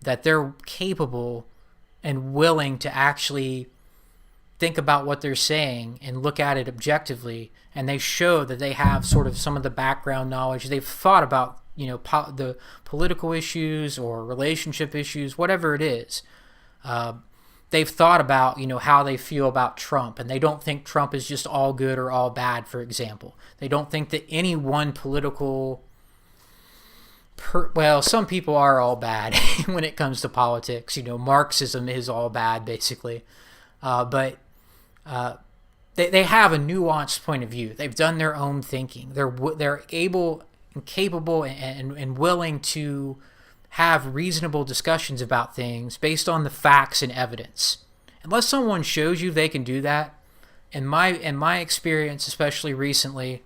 that they're capable and willing to actually think about what they're saying and look at it objectively, and they show that they have sort of some of the background knowledge, they've thought about, the political issues or relationship issues, whatever it is, they've thought about, how they feel about Trump, and they don't think Trump is just all good or all bad, for example. They don't think that any one political well, some people are all bad when it comes to politics. Marxism is all bad, basically. But they have a nuanced point of view. They've done their own thinking. They're able and capable and willing to have reasonable discussions about things based on the facts and evidence. Unless someone shows you they can do that, in my experience, especially recently,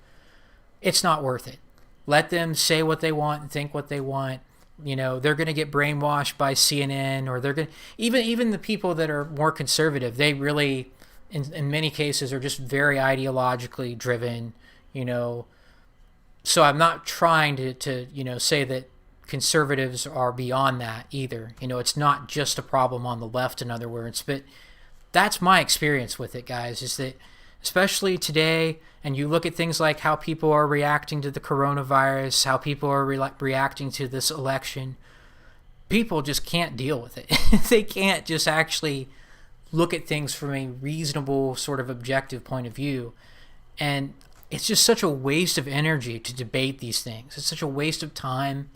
it's not worth it. Let them say what they want and think what they want. They're going to get brainwashed by CNN, or they're going to, even the people that are more conservative, they really, in many cases, are just very ideologically driven. So I'm not trying to say that conservatives are beyond that either. It's not just a problem on the left, in other words, but that's my experience with it, guys, is that especially today, and you look at things like how people are reacting to the coronavirus, how people are reacting to this election, people just can't deal with it. They can't just actually look at things from a reasonable sort of objective point of view. And it's just such a waste of energy to debate these things. It's such a waste of time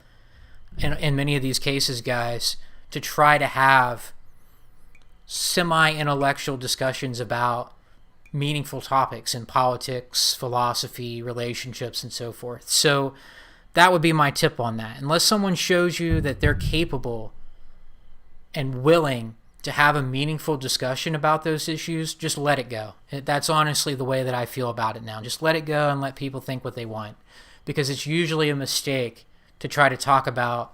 in many of these cases, guys, to try to have semi-intellectual discussions about meaningful topics in politics, philosophy, relationships, and so forth. So that would be my tip on that. Unless someone shows you that they're capable and willing to have a meaningful discussion about those issues, just let it go. That's honestly the way that I feel about it now. Just let it go and let people think what they want, because it's usually a mistake to try to talk about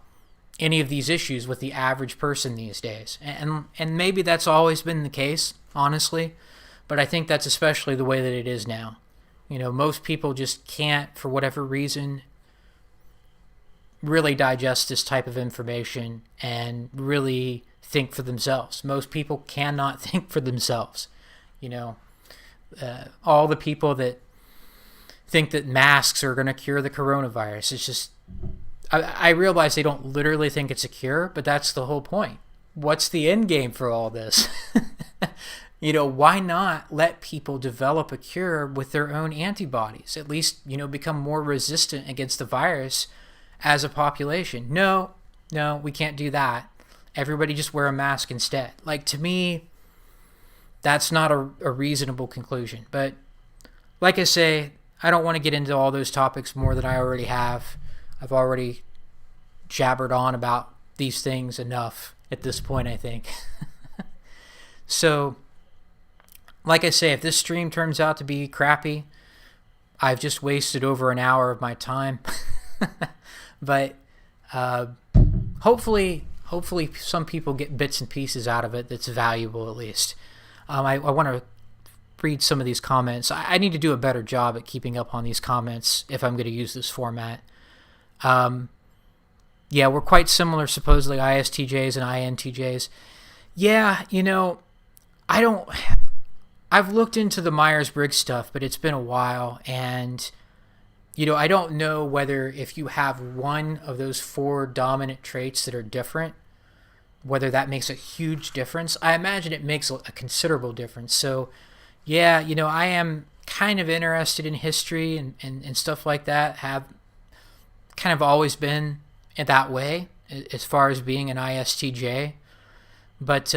any of these issues with the average person these days. And maybe that's always been the case, honestly, but I think that's especially the way that it is now. Most people just can't, for whatever reason, really digest this type of information and really think for themselves. Most people cannot think for themselves. All the people that think that masks are going to cure the coronavirus, it's just, I realize they don't literally think it's a cure, but that's the whole point. What's the end game for all this? Why not let people develop a cure with their own antibodies? At least, become more resistant against the virus as a population. No, we can't do that. Everybody just wear a mask instead. To me, that's not a reasonable conclusion. But like I say, I don't want to get into all those topics more than I already have. I've already jabbered on about these things enough at this point, I think. So, like I say, if this stream turns out to be crappy, I've just wasted over an hour of my time. But hopefully some people get bits and pieces out of it that's valuable, at least. I want to read some of these comments. I need to do a better job at keeping up on these comments if I'm going to use this format. Yeah, we're quite similar, supposedly, ISTJs and INTJs. Yeah, I've looked into the Myers-Briggs stuff, but it's been a while, and I don't know whether if you have one of those 4 dominant traits that are different, whether that makes a huge difference. I imagine it makes a considerable difference. So, yeah, I am kind of interested in history and stuff like that. Have kind of always been that way as far as being an ISTJ. But,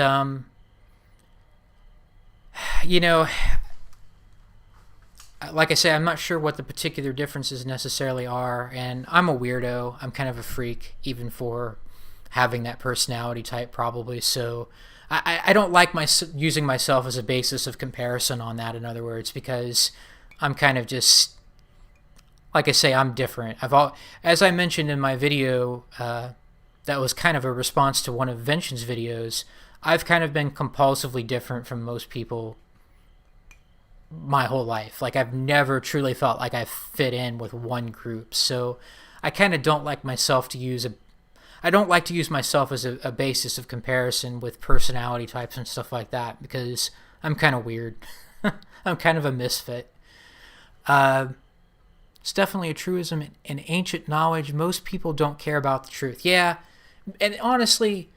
like I say, I'm not sure what the particular differences necessarily are, and I'm a weirdo. I'm kind of a freak, even for having that personality type, probably. So I don't like using myself as a basis of comparison on that, in other words, because I'm kind of just, like I say, I'm different. As I mentioned in my video, that was kind of a response to one of Vention's videos. I've kind of been compulsively different from most people my whole life. Like, I've never truly felt like I fit in with one group. So I kind of don't like myself to use I don't like to use myself as a basis of comparison with personality types and stuff like that, because I'm kind of weird. I'm kind of a misfit. It's definitely a truism in ancient knowledge. Most people don't care about the truth. Yeah, and honestly,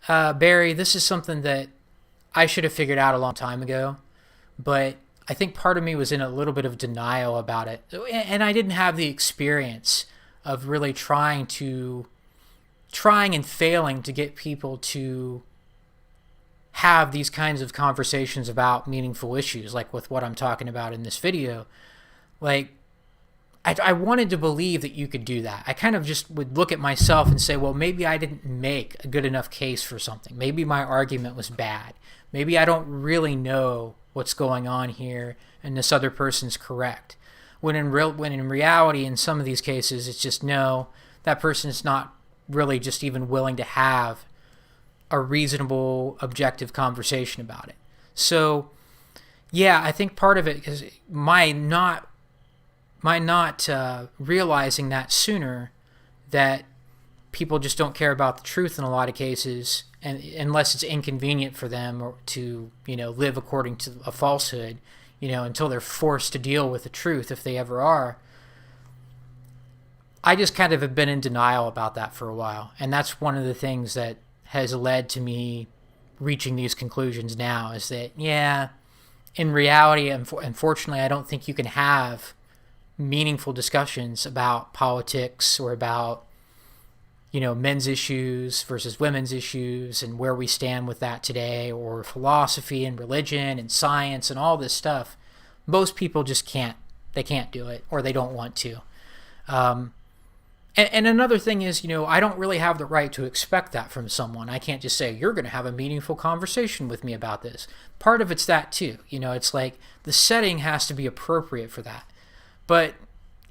Barry, this is something that I should have figured out a long time ago, but I think part of me was in a little bit of denial about it, and I didn't have the experience of really trying and failing to get people to have these kinds of conversations about meaningful issues, like with what I'm talking about in this video. Like, I wanted to believe that you could do that. I kind of just would look at myself and say, well, maybe I didn't make a good enough case for something. Maybe my argument was bad. Maybe I don't really know what's going on here and this other person's correct. When in reality, in some of these cases, it's just, no, that person is not really just even willing to have a reasonable, objective conversation about it. So, yeah, I think part of it is my not realizing that sooner, that people just don't care about the truth in a lot of cases, and unless it's inconvenient for them or to live according to a falsehood, until they're forced to deal with the truth, if they ever are. I just kind of have been in denial about that for a while, and that's one of the things that has led to me reaching these conclusions now, is that, yeah, in reality, unfortunately, I don't think you can have meaningful discussions about politics or about men's issues versus women's issues and where we stand with that today, or philosophy and religion and science and all this stuff. Most people just can't. They can't do it, or they don't want to. And another thing is, I don't really have the right to expect that from someone. I can't just say, you're going to have a meaningful conversation with me about this. Part of it's that too. It's like the setting has to be appropriate for that. But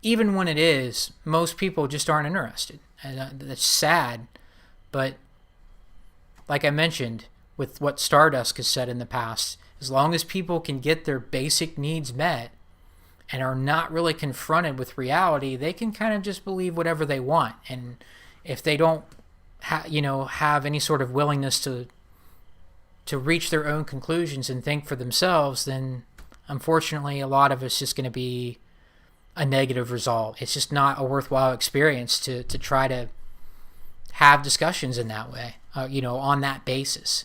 even when it is, most people just aren't interested. And that's sad. But like I mentioned, with what Stardust has said in the past, as long as people can get their basic needs met and are not really confronted with reality, they can kind of just believe whatever they want. And if they don't have any sort of willingness to reach their own conclusions and think for themselves, then unfortunately a lot of it's just going to be a negative result. It's just not a worthwhile experience to try to have discussions in that way, on that basis.